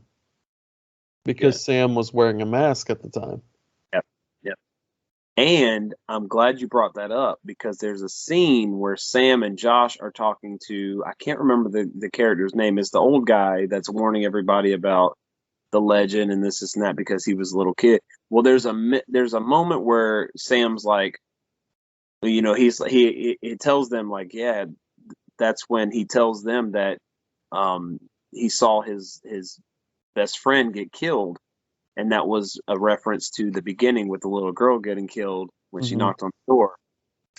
because Sam was wearing a mask at the time. Yep. Yep. And I'm glad you brought that up because there's a scene where Sam and Josh are talking to, I can't remember the character's name. It's the old guy that's warning everybody about the legend and this and that because he was a little kid. Well, there's a moment where Sam's like, you know, he tells them like, yeah, that's when he tells them that he saw his best friend get killed, and that was a reference to the beginning with the little girl getting killed when she knocked on the door.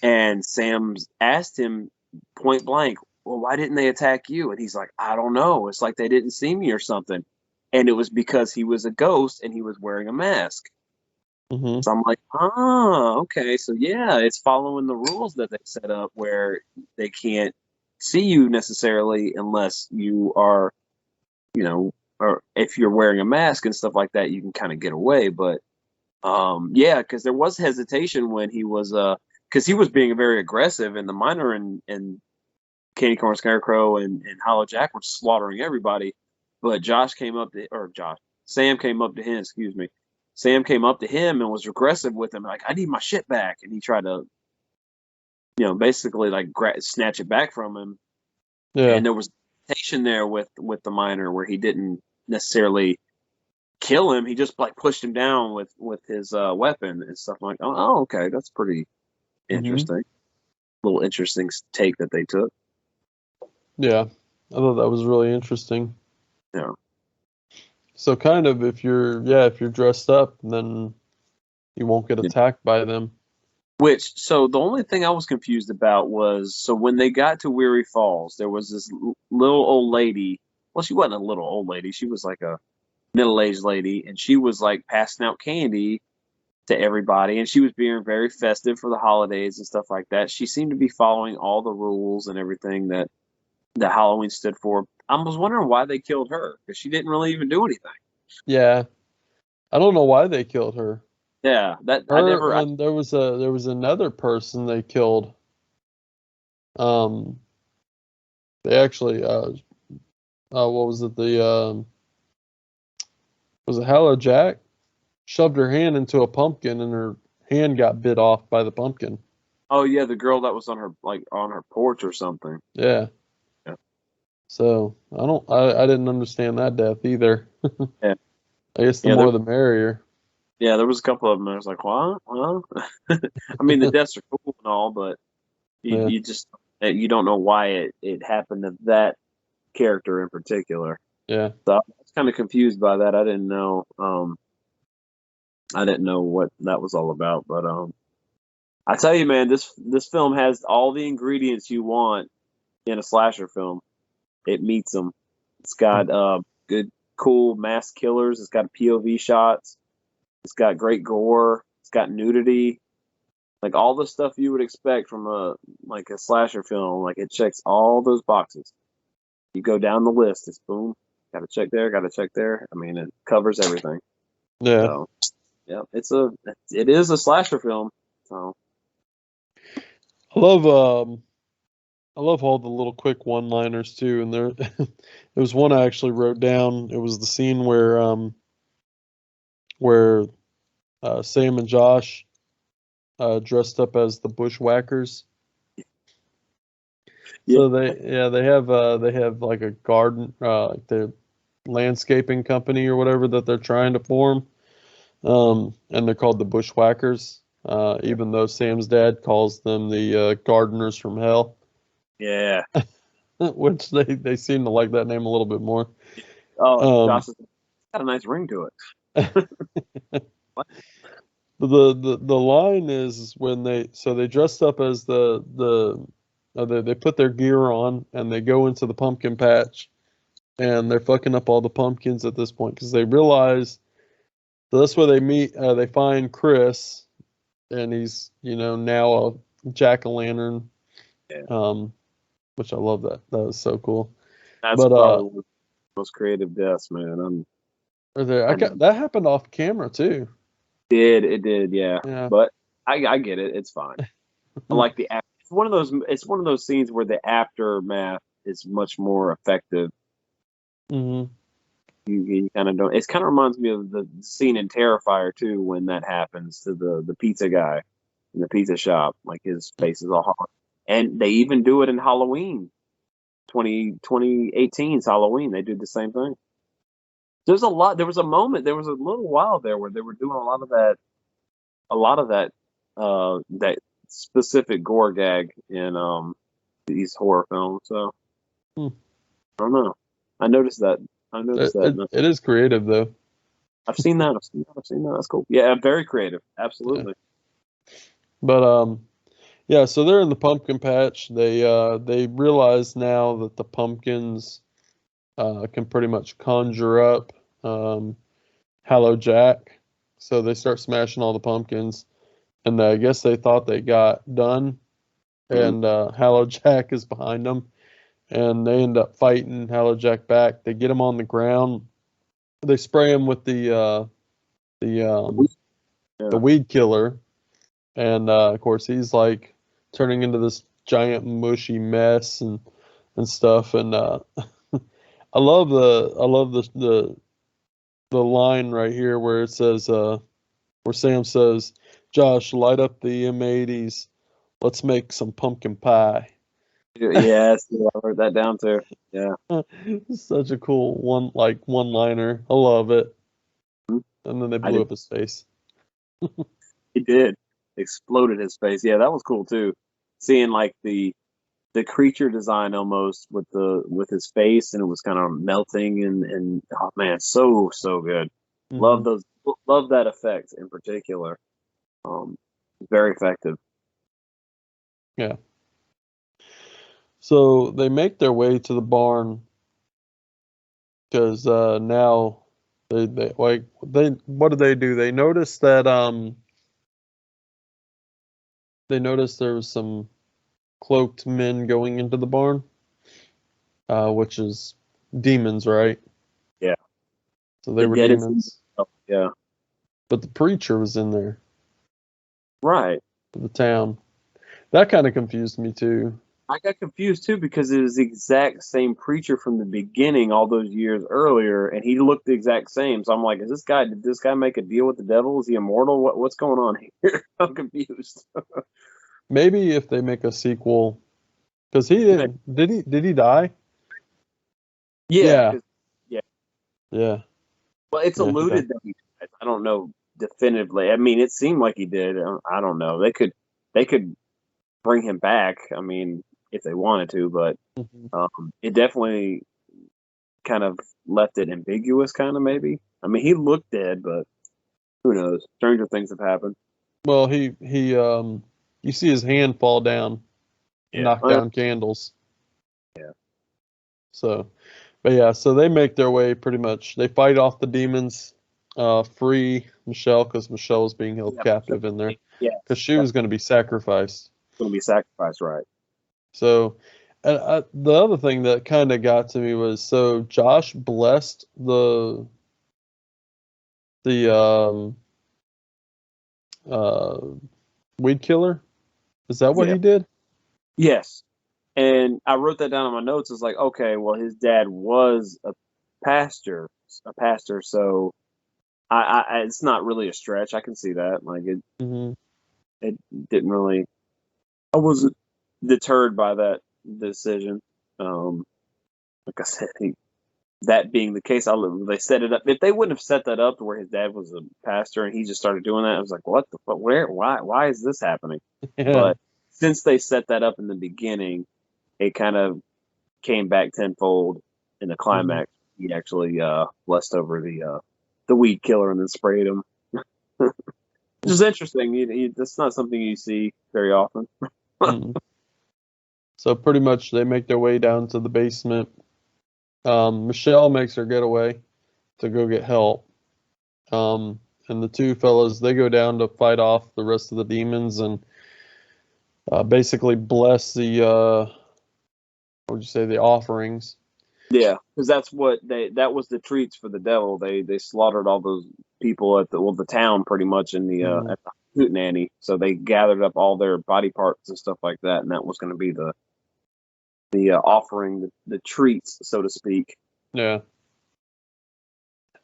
And Sam's asked him point blank, well, why didn't they attack you? And he's like, I don't know. It's like they didn't see me or something. And it was because he was a ghost and he was wearing a mask. Mm-hmm. So I'm like, okay. So yeah, it's following the rules that they set up where they can't see you necessarily unless you are, you know, or if you're wearing a mask and stuff like that, you can kind of get away. But yeah, because there was hesitation when he was because he was being very aggressive, and the miner and Candy Corn Scarecrow and Hollow Jack were slaughtering everybody. But Sam came up to him, excuse me. Sam came up to him and was aggressive with him, like, I need my shit back. And he tried to, you know, basically like snatch it back from him. Yeah. And there was tension there with the miner where he didn't necessarily kill him. He just like pushed him down with his weapon and stuff like, oh, okay. That's pretty interesting. Little interesting take that they took. Yeah. I thought that was really interesting. Yeah. So kind of if you're dressed up, then you won't get attacked by them. So the only thing I was confused about was, so when they got to Weary Falls, there was this little old lady. Well, she wasn't a little old lady. She was like a middle-aged lady, and she was like passing out candy to everybody, and she was being very festive for the holidays and stuff like that. She seemed to be following all the rules and everything that Halloween stood for. I was wondering why they killed her because she didn't really even do anything. Yeah. I don't know why they killed her. Yeah, And there was another person they killed. They actually what was it? Was it Hello Jack? Shoved her hand into a pumpkin and her hand got bit off by the pumpkin. Oh yeah, the girl that was on her porch or something. Yeah. Yeah. So I didn't understand that death either. Yeah. I guess the more the merrier. Yeah, there was a couple of them. I was like, what? Well, I mean, the deaths are cool and all, but you just you don't know why it happened to that character in particular. Yeah. So I was kind of confused by that. I didn't know. I didn't know what that was all about. But I tell you, man, this film has all the ingredients you want in a slasher film. It meets them. It's got good, cool mass killers. It's got POV shots. It's got great gore. It's got nudity. Like all the stuff you would expect from a slasher film, like it checks all those boxes. You go down the list, it's boom, gotta check there, gotta check there. I mean, it covers everything. Yeah. So, yeah, it is a slasher film. So I love all the little quick one-liners too, and there there was one I actually wrote down. It was the scene where Sam and Josh dressed up as the bushwhackers. So they have like a garden, like the landscaping company or whatever that they're trying to form, and they're called the bushwhackers. Even though Sam's dad calls them the gardeners from hell. yeah. Which they seem to like that name a little bit more. Oh, Josh has got a nice ring to it. The line is when they dressed up as they put their gear on and they go into the pumpkin patch and they're fucking up all the pumpkins at this point because they realize, so that's where they meet. They find Chris and he's now a jack-o'-lantern. Yeah. Which I love that. That was so cool. That's But probably one of the most creative deaths, man. that happened off camera too. It did, yeah. Yeah. But I get it. It's fine. I like the it's one of those scenes where the aftermath is much more effective. Mm-hmm. You kind of don't. It kind of reminds me of the scene in Terrifier too when that happens to the pizza guy in the pizza shop. Like his face is all hard. And they even do it in Halloween. 2018's Halloween. They did the same thing. There was a moment, there was a little while there where they were doing a lot of that specific gore gag in these horror films. So I don't know. I noticed that. It is creative though. I've seen that. I've seen that. That's cool. Yeah, very creative. Absolutely. Yeah. But yeah, so they're in the pumpkin patch. They realize now that the pumpkins can pretty much conjure up Hallow Jack. So they start smashing all the pumpkins, and I guess they thought they got done, and Hallow Jack is behind them, and they end up fighting Hallow Jack back. They get him on the ground. They spray him with the weed killer, and of course he's like turning into this giant mushy mess and stuff. And I love the line right here where it says where Sam says, "Josh, light up the M80s. Let's make some pumpkin pie." Yes, I wrote that down too. Yeah. Such a cool one-liner. I love it. And then they blew up his face. He did. Exploded his face. Yeah, that was cool too. Seeing like the creature design almost with his face, and it was kind of melting and oh man, so good. Mm-hmm. Love that effect in particular. Very effective. Yeah. So they make their way to the barn because now they what do they do? They notice that there was some cloaked men going into the barn, which is demons, right? Yeah. So they were demons. Yeah. But the preacher was in there. Right. The town. That kind of confused me too. I got confused too because it was the exact same preacher from the beginning all those years earlier, and he looked the exact same. So I'm like, did this guy make a deal with the devil? Is he immortal? What's going on here? I'm confused. Maybe if they make a sequel, because he didn't. Did he die? Yeah. Yeah. Well, it's alluded that he died. I don't know definitively. I mean, it seemed like he did. I don't know. They could bring him back. I mean, if they wanted to, but it definitely kind of left it ambiguous. Kind of maybe. I mean, he looked dead, but who knows? Stranger things have happened. Well, he you see his hand fall down, and knock down candles. Yeah. So, but yeah, so they make their way pretty much. They fight off the demons. free Michelle because Michelle was being held captive in there Yeah, because she was going to be sacrificed. going to be sacrificed, right? So, and the other thing that kind of got to me was so Josh blessed the uh weed killer. Is that what Yeah. he did? Yes. And I wrote that down in my notes. It's like, okay, well, his dad was pastor, so it's not really a stretch. I can see that. Like Hmm. it didn't really. I wasn't deterred by that decision. Like I said, that being the case, they set it up. If they wouldn't have set that up to where his dad was a pastor and he just started doing that, I was like, what the fuck? Where? Why is this happening? Yeah. But since they set that up in the beginning, it kind of came back tenfold in the climax. He actually blessed over the weed killer and then sprayed him. Which is interesting. That's not something you see very often. Mhm. So pretty much they make their way down to the basement. Michelle makes her getaway to go get help. And the two fellas, they go down to fight off the rest of the demons and basically bless what would you say, the offerings. Yeah, because that was the treats for the devil. They slaughtered all those people at the town pretty much in the Mhm. at the hootenanny. So they gathered up all their body parts and stuff like that, and that was going to be the offering, the treats, so to speak. Yeah.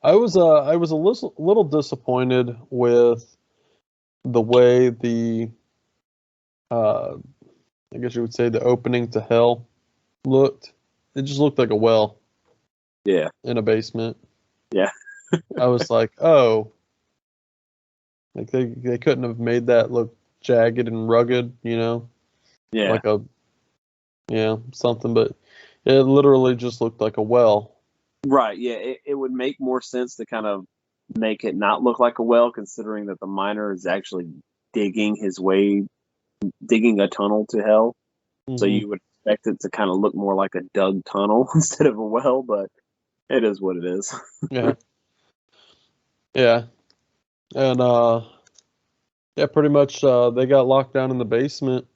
I was a little disappointed with the way uh I guess you would say the opening to hell looked. It just looked like a well Yeah, in a basement. yeah, I was like, oh, like they couldn't have made that look jagged and rugged, yeah. like something, but it literally just looked like a well. Right. Yeah, it would make more sense to kind of make it not look like a well, considering that the miner is actually digging his way, digging a tunnel to hell. So Hmm. you would expect it to kind of look more like a dug tunnel instead of a well, but it is what it is. Yeah, yeah, and yeah, pretty much they got locked down in the basement,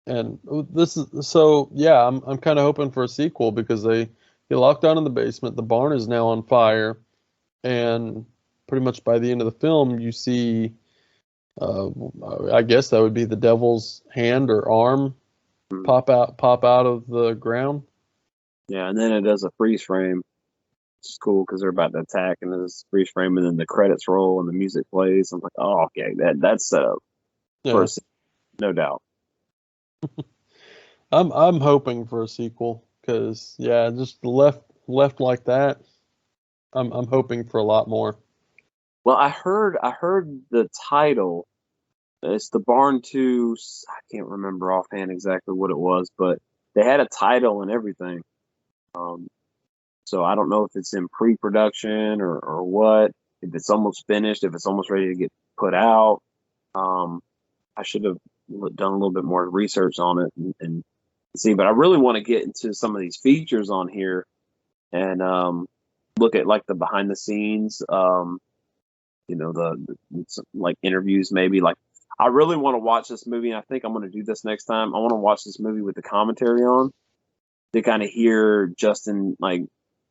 and this is so yeah. I'm kind of hoping for a sequel because they locked down in the basement. The barn is now on fire, and pretty much by the end of the film, you see. Uh, I guess that would be the devil's hand or arm pop out of the ground. Yeah, and then it does a freeze frame, which is cool because they're about to attack, and there's freeze frame, and then the credits roll and the music plays. I'm like, oh, okay, that's set up for Yeah, a scene, no doubt. I'm hoping for a sequel because yeah, just left like that. I'm hoping for a lot more. Well, I heard the title. It's the Barn 2. I can't remember offhand exactly what it was, but they had a title and everything. Um, so I don't know if it's in pre-production or what. If it's almost finished, if it's almost ready to get put out. Um, I should have done a little bit more research on it and see. But I really want to get into some of these features on here and look at like the behind the scenes. Like interviews maybe. Like I really want to watch this movie, and I think I'm going to do this next time. I want to watch this movie with the commentary on to kind of hear Justin like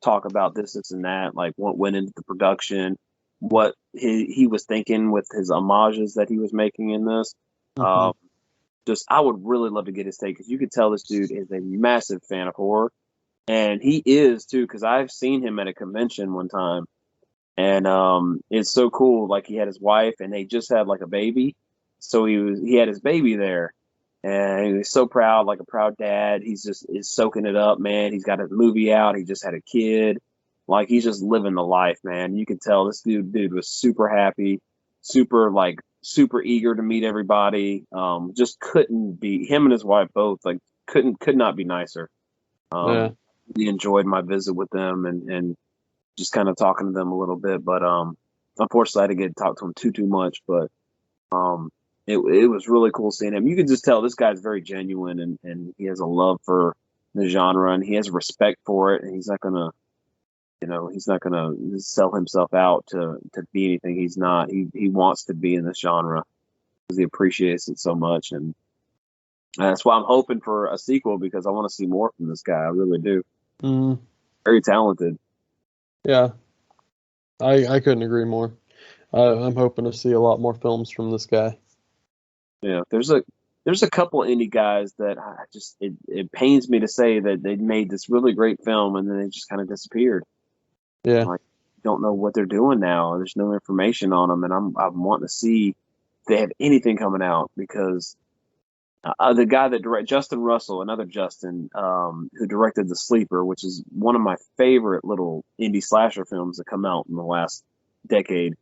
talk about this and that, like what went into the production, what he was thinking with his homages that he was making in this. Hmm. Um, just I would really love to get his take because you could tell this dude is a massive fan of horror, and he is too. Because I've seen him at a convention one time, and it's so cool. Like he had his wife, and they just had like a baby, so he had his baby there, and he was so proud, like a proud dad. He's just is soaking it up, man. He's got his movie out. He just had a kid, like he's just living the life, man. You could tell this dude was super happy, super eager to meet everybody. Just couldn't be him and his wife both like could not be nicer. Yeah, He enjoyed my visit with them and just kind of talking to them a little bit. But unfortunately, I didn't get to talk to him too much. But it was really cool seeing him. You can just tell this guy's very genuine and he has a love for the genre and he has respect for it. And he's not gonna he's not gonna sell himself out to be anything he's not. He wants to be in this genre because he appreciates it so much, and that's why I'm hoping for a sequel because I want to see more from this guy. I really do. Mm, Very talented. yeah, I couldn't agree more. I'm hoping to see a lot more films from this guy. Yeah, there's a couple indie guys that I just it pains me to say that they made this really great film and then they just kind of disappeared. Yeah. Like, don't know what they're doing now. There's no information on them, and I'm wanting to see if they have anything coming out because the guy that Justin Russell, another Justin, who directed The Sleeper, which is one of my favorite little indie slasher films that come out in the last decade.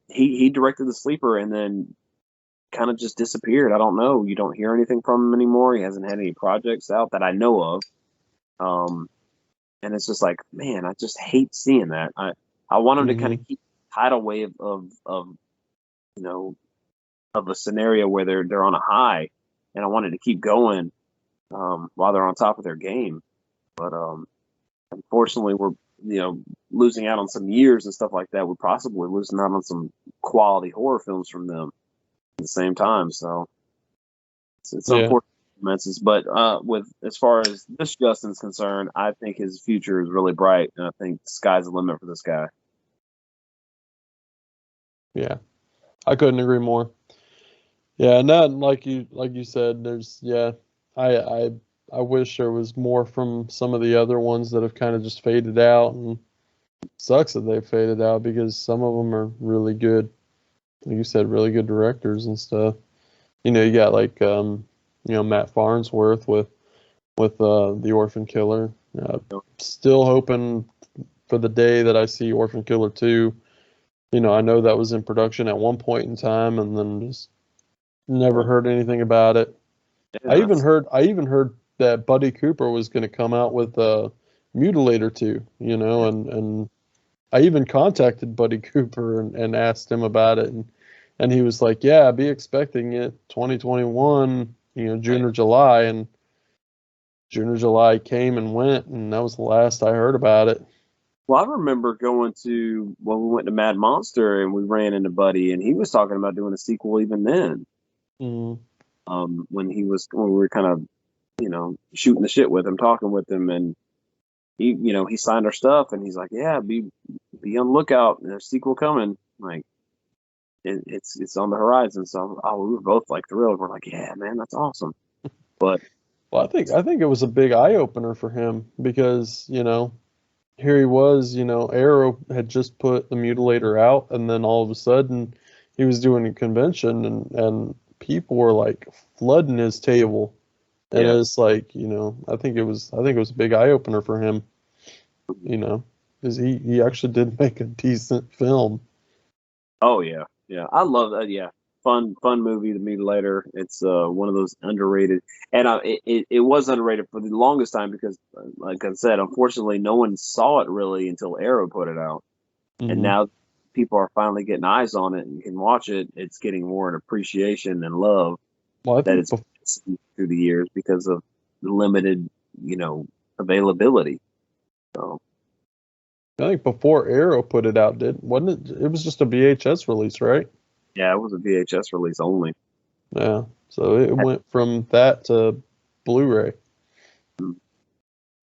He directed The Sleeper and then kind of just disappeared. I don't know. You don't hear anything from him anymore. He hasn't had any projects out that I know of. And it's just like, man, I just hate seeing that. I want him to kind of keep tidal wave of of a scenario where they're on a high, and I wanted to keep going while they're on top of their game. But unfortunately, we're losing out on some years and stuff like that. We're possibly losing out on some quality horror films from them at the same time. So it's unfortunate. But with as far as this Justin's concerned, I think his future is really bright, and I think the sky's the limit for this guy. Yeah, I couldn't agree more. Yeah, and that, like you said, I wish there was more from some of the other ones that have kind of just faded out, and it sucks that they've faded out because some of them are really good. Like you said, really good directors and stuff. You got like Matt Farnsworth with The Orphan Killer. Still hoping for the day that I see Orphan Killer 2. I know that was in production at one point in time, and then just never heard anything about it. Yeah, I even heard that Buddy Cooper was going to come out with Mutilator 2. And I even contacted Buddy Cooper and asked him about it, and he was like, "Yeah, be expecting it 2021, June or July." And June or July came and went, and that was the last I heard about it. Well, I remember when we went to Mad Monster and we ran into Buddy, and he was talking about doing a sequel even then. Mm. When we were kind of, shooting the shit with him, talking with him, and he signed our stuff, and he's like, "Yeah, be on the lookout. There's a sequel coming." Like, it's on the horizon. So, we were both like thrilled. We're like, "Yeah, man, that's awesome." But Well, I think it was a big eye opener for him because here he was, Arrow had just put the Mutilator out, and then all of a sudden he was doing a convention, and people were like flooding his table, and it's like, I think it was a big eye opener for him, because he actually did make a decent film. oh yeah, I love that. Yeah, fun movie, The Mutilator. It's one of those underrated, and it was underrated for the longest time because, like I said, unfortunately, no one saw it really until Arrow put it out, and now people are finally getting eyes on it and can watch it. It's getting more an appreciation and love that it's through the years because of the limited, availability. So. I think before Arrow put it out, wasn't it? It was just a VHS release, right? Yeah, it was a VHS release only. Yeah, so it went from that to Blu-ray.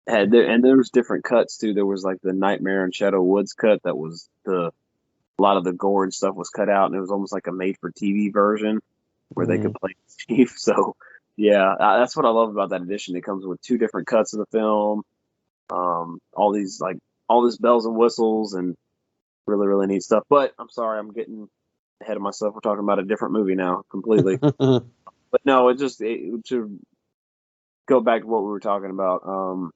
And there was different cuts too. There was like the Nightmare in Shadow Woods cut that was a lot of the gore and stuff was cut out, and it was almost like a made-for-TV version where they could play Steve. So yeah, that's what I love about that edition. It comes with two different cuts of the film, all these bells and whistles, and really, really neat stuff. But I'm sorry, I'm getting ahead of myself. We're talking about a different movie now completely. But no, to go back to what we were talking about.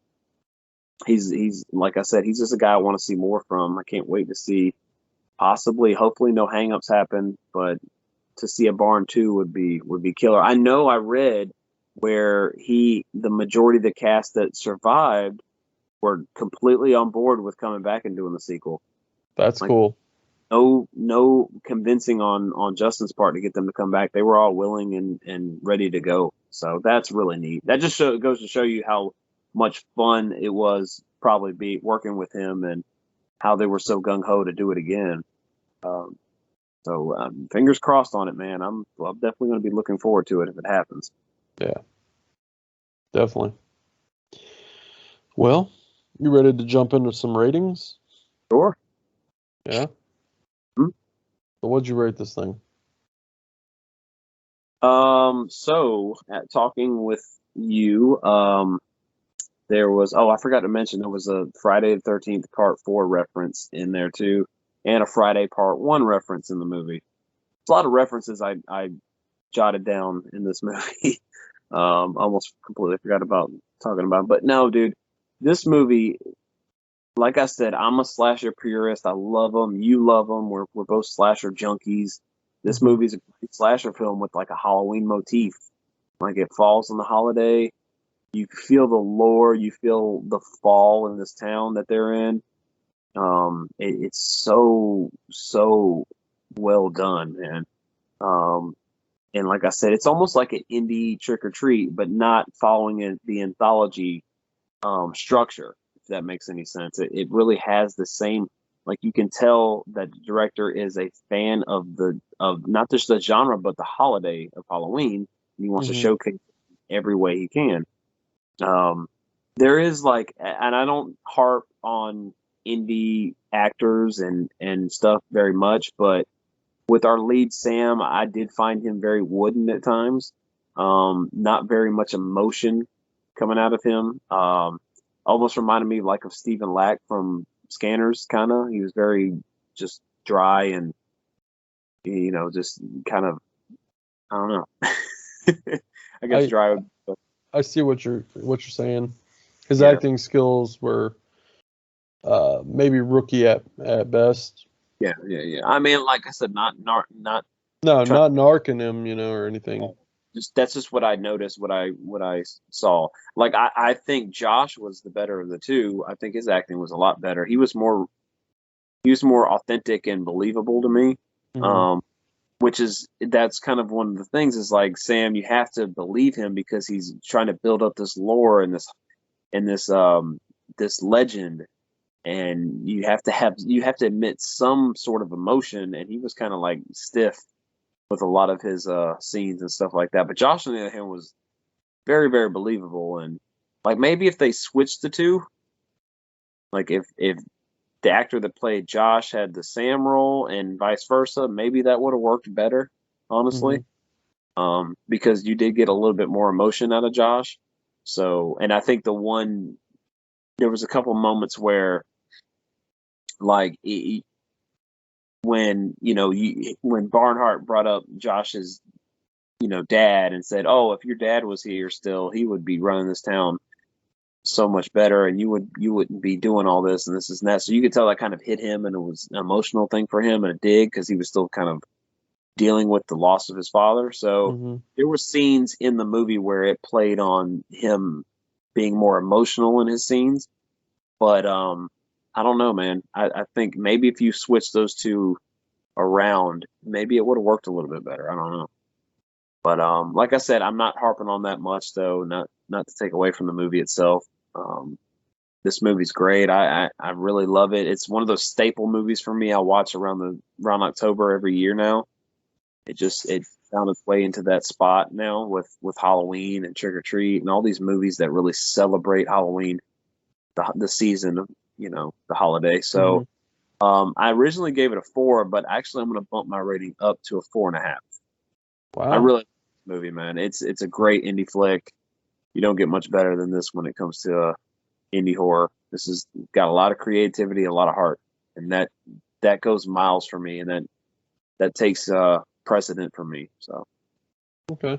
He's like I said, he's just a guy I want to see more from. I can't wait to see. Hopefully, no hangups happen, but to see a Barn 2 would be killer. I know I read where the majority of the cast that survived were completely on board with coming back and doing the sequel. That's cool. No convincing on Justin's part to get them to come back. They were all willing and ready to go. So that's really neat. That just goes to show you how much fun it was probably be working with him and how they were so gung ho to do it again. So fingers crossed on it, man. I'm definitely going to be looking forward to it if it happens. Yeah, definitely. Well, you ready to jump into some ratings? Sure. Yeah. Hmm? So what'd you rate this thing? So talking with you, there was, I forgot to mention, there was a Friday the 13th Part 4 reference in there too, and a Friday Part 1 reference in the movie. There's a lot of references I jotted down in this movie. Almost completely forgot about talking about. But no, dude, this movie, like I said, I'm a slasher purist. I love them. You love them. We're both slasher junkies. This movie's a great slasher film with like a Halloween motif. Like it falls on the holiday. You feel the lore. You feel the fall in this town that they're in. It's so well done, man. And like I said, it's almost like an indie trick or treat, but not following the anthology structure, if that makes any sense. It really has the same, like you can tell that the director is a fan of not just the genre, but the holiday of Halloween. He wants to showcase every way he can. There is like, and I don't harp on indie actors and stuff very much, but with our lead Sam, I did find him very wooden at times. Not very much emotion coming out of him. Almost reminded me like of Stephen Lack from Scanners, kind of. He was very just dry and just kind of, I don't know. I guess dry. I see what you're saying. His Yeah. acting skills were maybe rookie at best. Yeah. I mean, like I said, not No, not narking him, or anything. That's just what I noticed, what I saw. Like I think Josh was the better of the two. I think his acting was a lot better. He was more authentic and believable to me. That's kind of one of the things is like Sam, you have to believe him because he's trying to build up this lore and this legend, and you have to admit some sort of emotion, and he was kind of like stiff with a lot of his scenes and stuff like that. But Josh, on the other hand, was very, very believable. And like maybe if they switched the two, like if the actor that played Josh had the Sam role and vice versa, maybe that would have worked better, honestly. Because you did get a little bit more emotion out of Josh. So, and I think there was a couple moments where like when Barnhart brought up Josh's dad and said, "Oh, if your dad was here still, he would be running this town so much better, and you wouldn't be doing all this and this and that." So you could tell that kind of hit him, and it was an emotional thing for him and a dig because he was still kind of dealing with the loss of his father. So there were scenes in the movie where it played on him being more emotional in his scenes, but I don't know, man. I think maybe if you switch those two around, maybe it would have worked a little bit better. I don't know. But like I said, I'm not harping on that much, though. Not to take away from the movie itself. This movie's great. I really love it. It's one of those staple movies for me. I watch around October every year now. It found its way into that spot now with Halloween and Trick or Treat and all these movies that really celebrate Halloween, the season of the holiday. So I originally gave it a 4, but actually I'm going to bump my rating up to a 4.5. Wow. I really like this movie, man. It's a great indie flick. You don't get much better than this when it comes to indie horror. This has got a lot of creativity, a lot of heart, and that goes miles for me, and that takes precedent for me. So okay,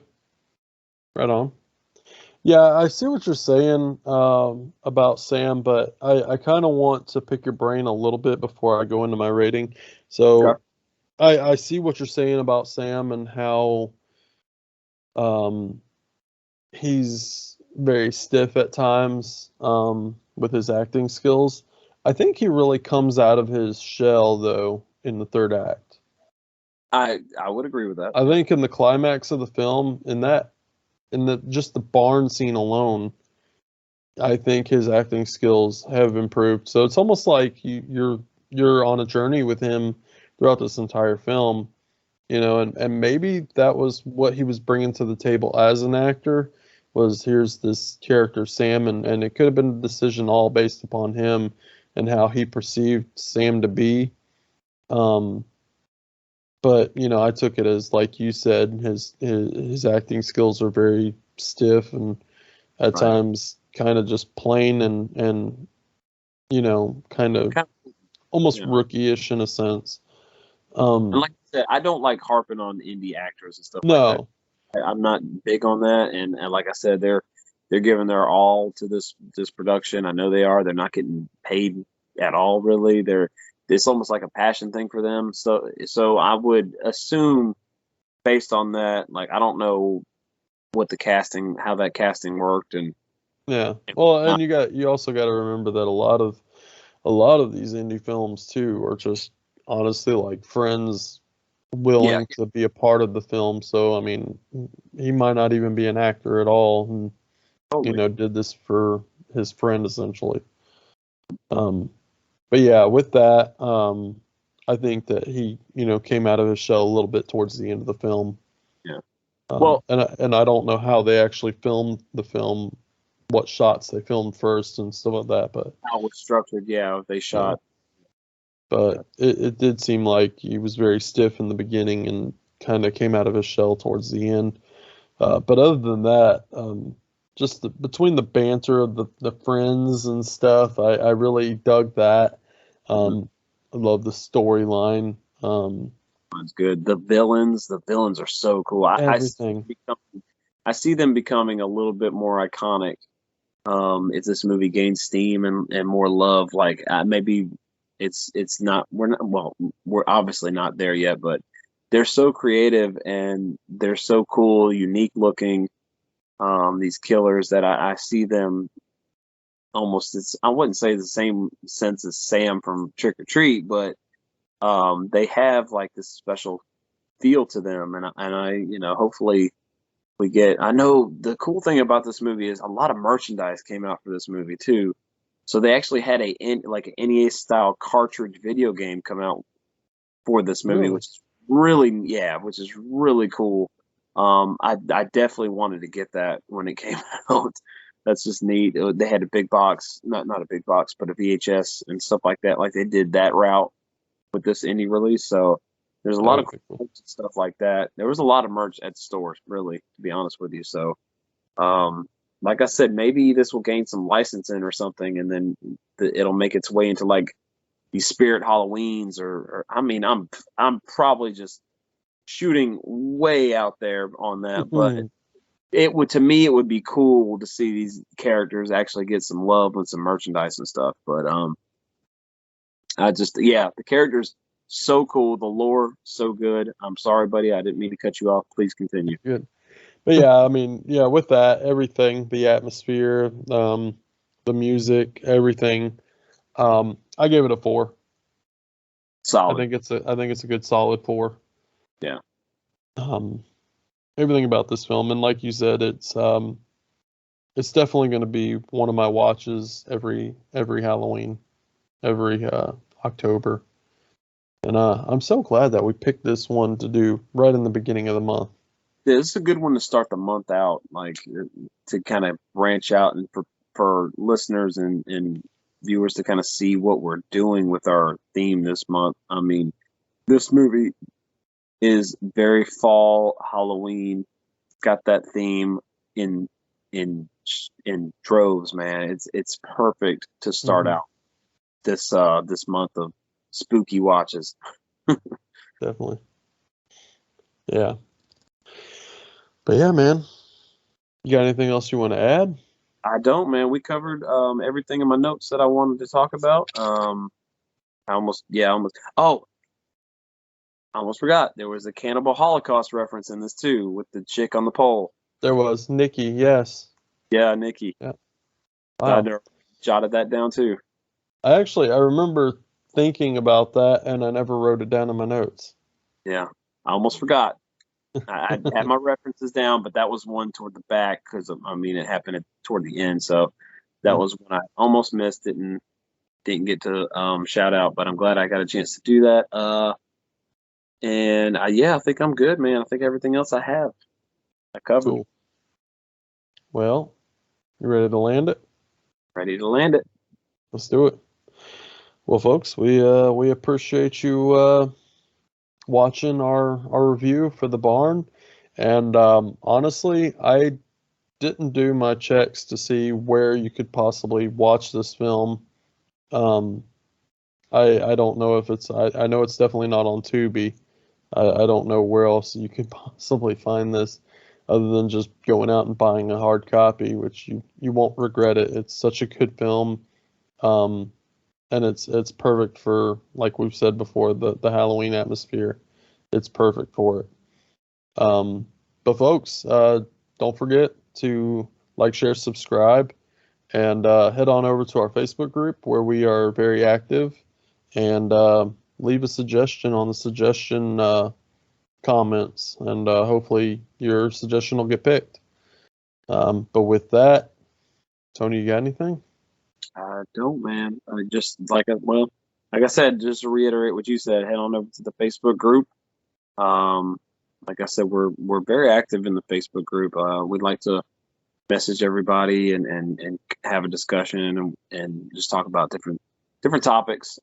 right on. Yeah, I see what you're saying about Sam, but I kind of want to pick your brain a little bit before I go into my rating. So okay. I see what you're saying about Sam and how he's very stiff at times with his acting skills. I think he really comes out of his shell, though, in the third act. I would agree with that. I think in the climax of the film, just the barn scene alone, I think his acting skills have improved. So it's almost like you're on a journey with him throughout this entire film, and maybe that was what he was bringing to the table as an actor, was here's this character Sam, and it could have been a decision all based upon him and how he perceived Sam to be. Um, but I took it as, like you said, his acting skills are very stiff and at Right. times kind of just plain and kind of Kind almost yeah. rookie-ish in a sense. And like I said, I don't like harping on indie actors and stuff like that. No. I'm not big on that. And like I said, they're giving their all to this production. I know they are. They're not getting paid at all, really. It's almost like a passion thing for them. So I would assume, based on that, like, I don't know how that casting worked, and Yeah. Well, and you also got to remember that a lot of these indie films too are just honestly like friends yeah, willing to be a part of the film. So I mean, he might not even be an actor at all, and totally. did this for his friend essentially. Um, but yeah, with that, I think that he came out of his shell a little bit towards the end of the film. Yeah. Well, And I don't know how they actually filmed the film, what shots they filmed first and stuff like that, but how it was structured, yeah, they shot. but it did seem like he was very stiff in the beginning and kind of came out of his shell towards the end. But other than that, just between the banter of the friends and stuff, I really dug that. I love the storyline. It's good. The villains are so cool. Everything. I see them becoming a little bit more iconic. If this movie gains steam and more love, like, maybe it's not we're obviously not there yet, but they're so creative and they're so cool, unique looking. These killers that I see them almost, I wouldn't say the same sense as Sam from Trick or Treat, but they have like this special feel to them, and I hopefully we get. I know the cool thing about this movie is a lot of merchandise came out for this movie too. So they actually had like an NES style cartridge video game come out for this movie, Really? which is which is really cool. I definitely wanted to get that when it came out. That's just neat. They had a big box, not a big box, but a VHS and stuff like that. Like, they did that route with this indie release. So there's a That lot of would be cool. cool stuff like that. There was a lot of merch at stores, really, to be honest with you. So, like I said, maybe this will gain some licensing or something, and then it'll make its way into like these Spirit Halloweens, or I mean, I'm probably just shooting way out there on that, but to me it would be cool to see these characters actually get some love with some merchandise and stuff. But the characters so cool, the lore so good. I'm sorry, buddy, I didn't mean to cut you off. Please continue. Good. But yeah, I mean, yeah, with that, everything, the atmosphere, the music, everything, I gave it a 4. Solid. I think it's a good solid 4. Yeah. Everything about this film, and like you said, it's definitely going to be one of my watches every Halloween, every October. And I'm so glad that we picked this one to do right in the beginning of the month. Yeah, this is a good one to start the month out, like, to kind of branch out, and for listeners and viewers to kind of see what we're doing with our theme this month. I mean, this movie is very fall, Halloween. Got that theme in in droves, man. It's perfect to start out this month of spooky watches. Definitely. Yeah. But yeah, man. You got anything else you want to add? I don't, man. We covered everything in my notes that I wanted to talk about. I almost forgot. There was a Cannibal Holocaust reference in this too, with the chick on the pole. There was Nikki, yes. Yeah, Nikki. Yeah. I Wow. jotted that down too. I remember thinking about that, and I never wrote it down in my notes. Yeah, I almost forgot. I had my references down, but that was one toward the back because, I mean, it happened toward the end. So That was when I almost missed it and didn't get to shout out, but I'm glad I got a chance to do that. And I think I'm good, man. I think everything else I covered. Cool. Well, you ready to land it? Ready to land it. Let's do it. Well, folks, we appreciate you watching our review for The Barn, and honestly, I didn't do my checks to see where you could possibly watch this film. I don't know if it's I know it's definitely not on Tubi. I don't know where else you could possibly find this other than just going out and buying a hard copy, which you won't regret it. It's such a good film. And it's perfect for, like we've said before, the Halloween atmosphere. It's perfect for it. But folks, don't forget to like, share, subscribe, and head on over to our Facebook group where we are very active, and leave a suggestion on the suggestion comments, and hopefully your suggestion will get picked. But with that, Tony, you got anything? I don't, man. Like I said, just to reiterate what you said, head on over to the Facebook group. Like I said, we're very active in the Facebook group. We'd like to message everybody and have a discussion and just talk about different topics.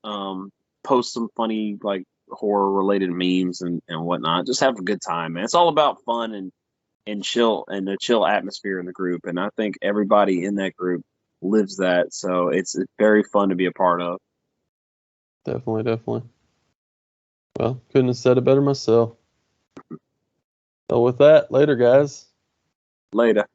Post some funny, like, horror related memes and whatnot. Just have a good time, man. It's all about fun and chill, and the chill atmosphere in the group. And I think everybody in that group lives that. So it's very fun to be a part of. Definitely. Well, couldn't have said it better myself. So with that, later, guys. Later.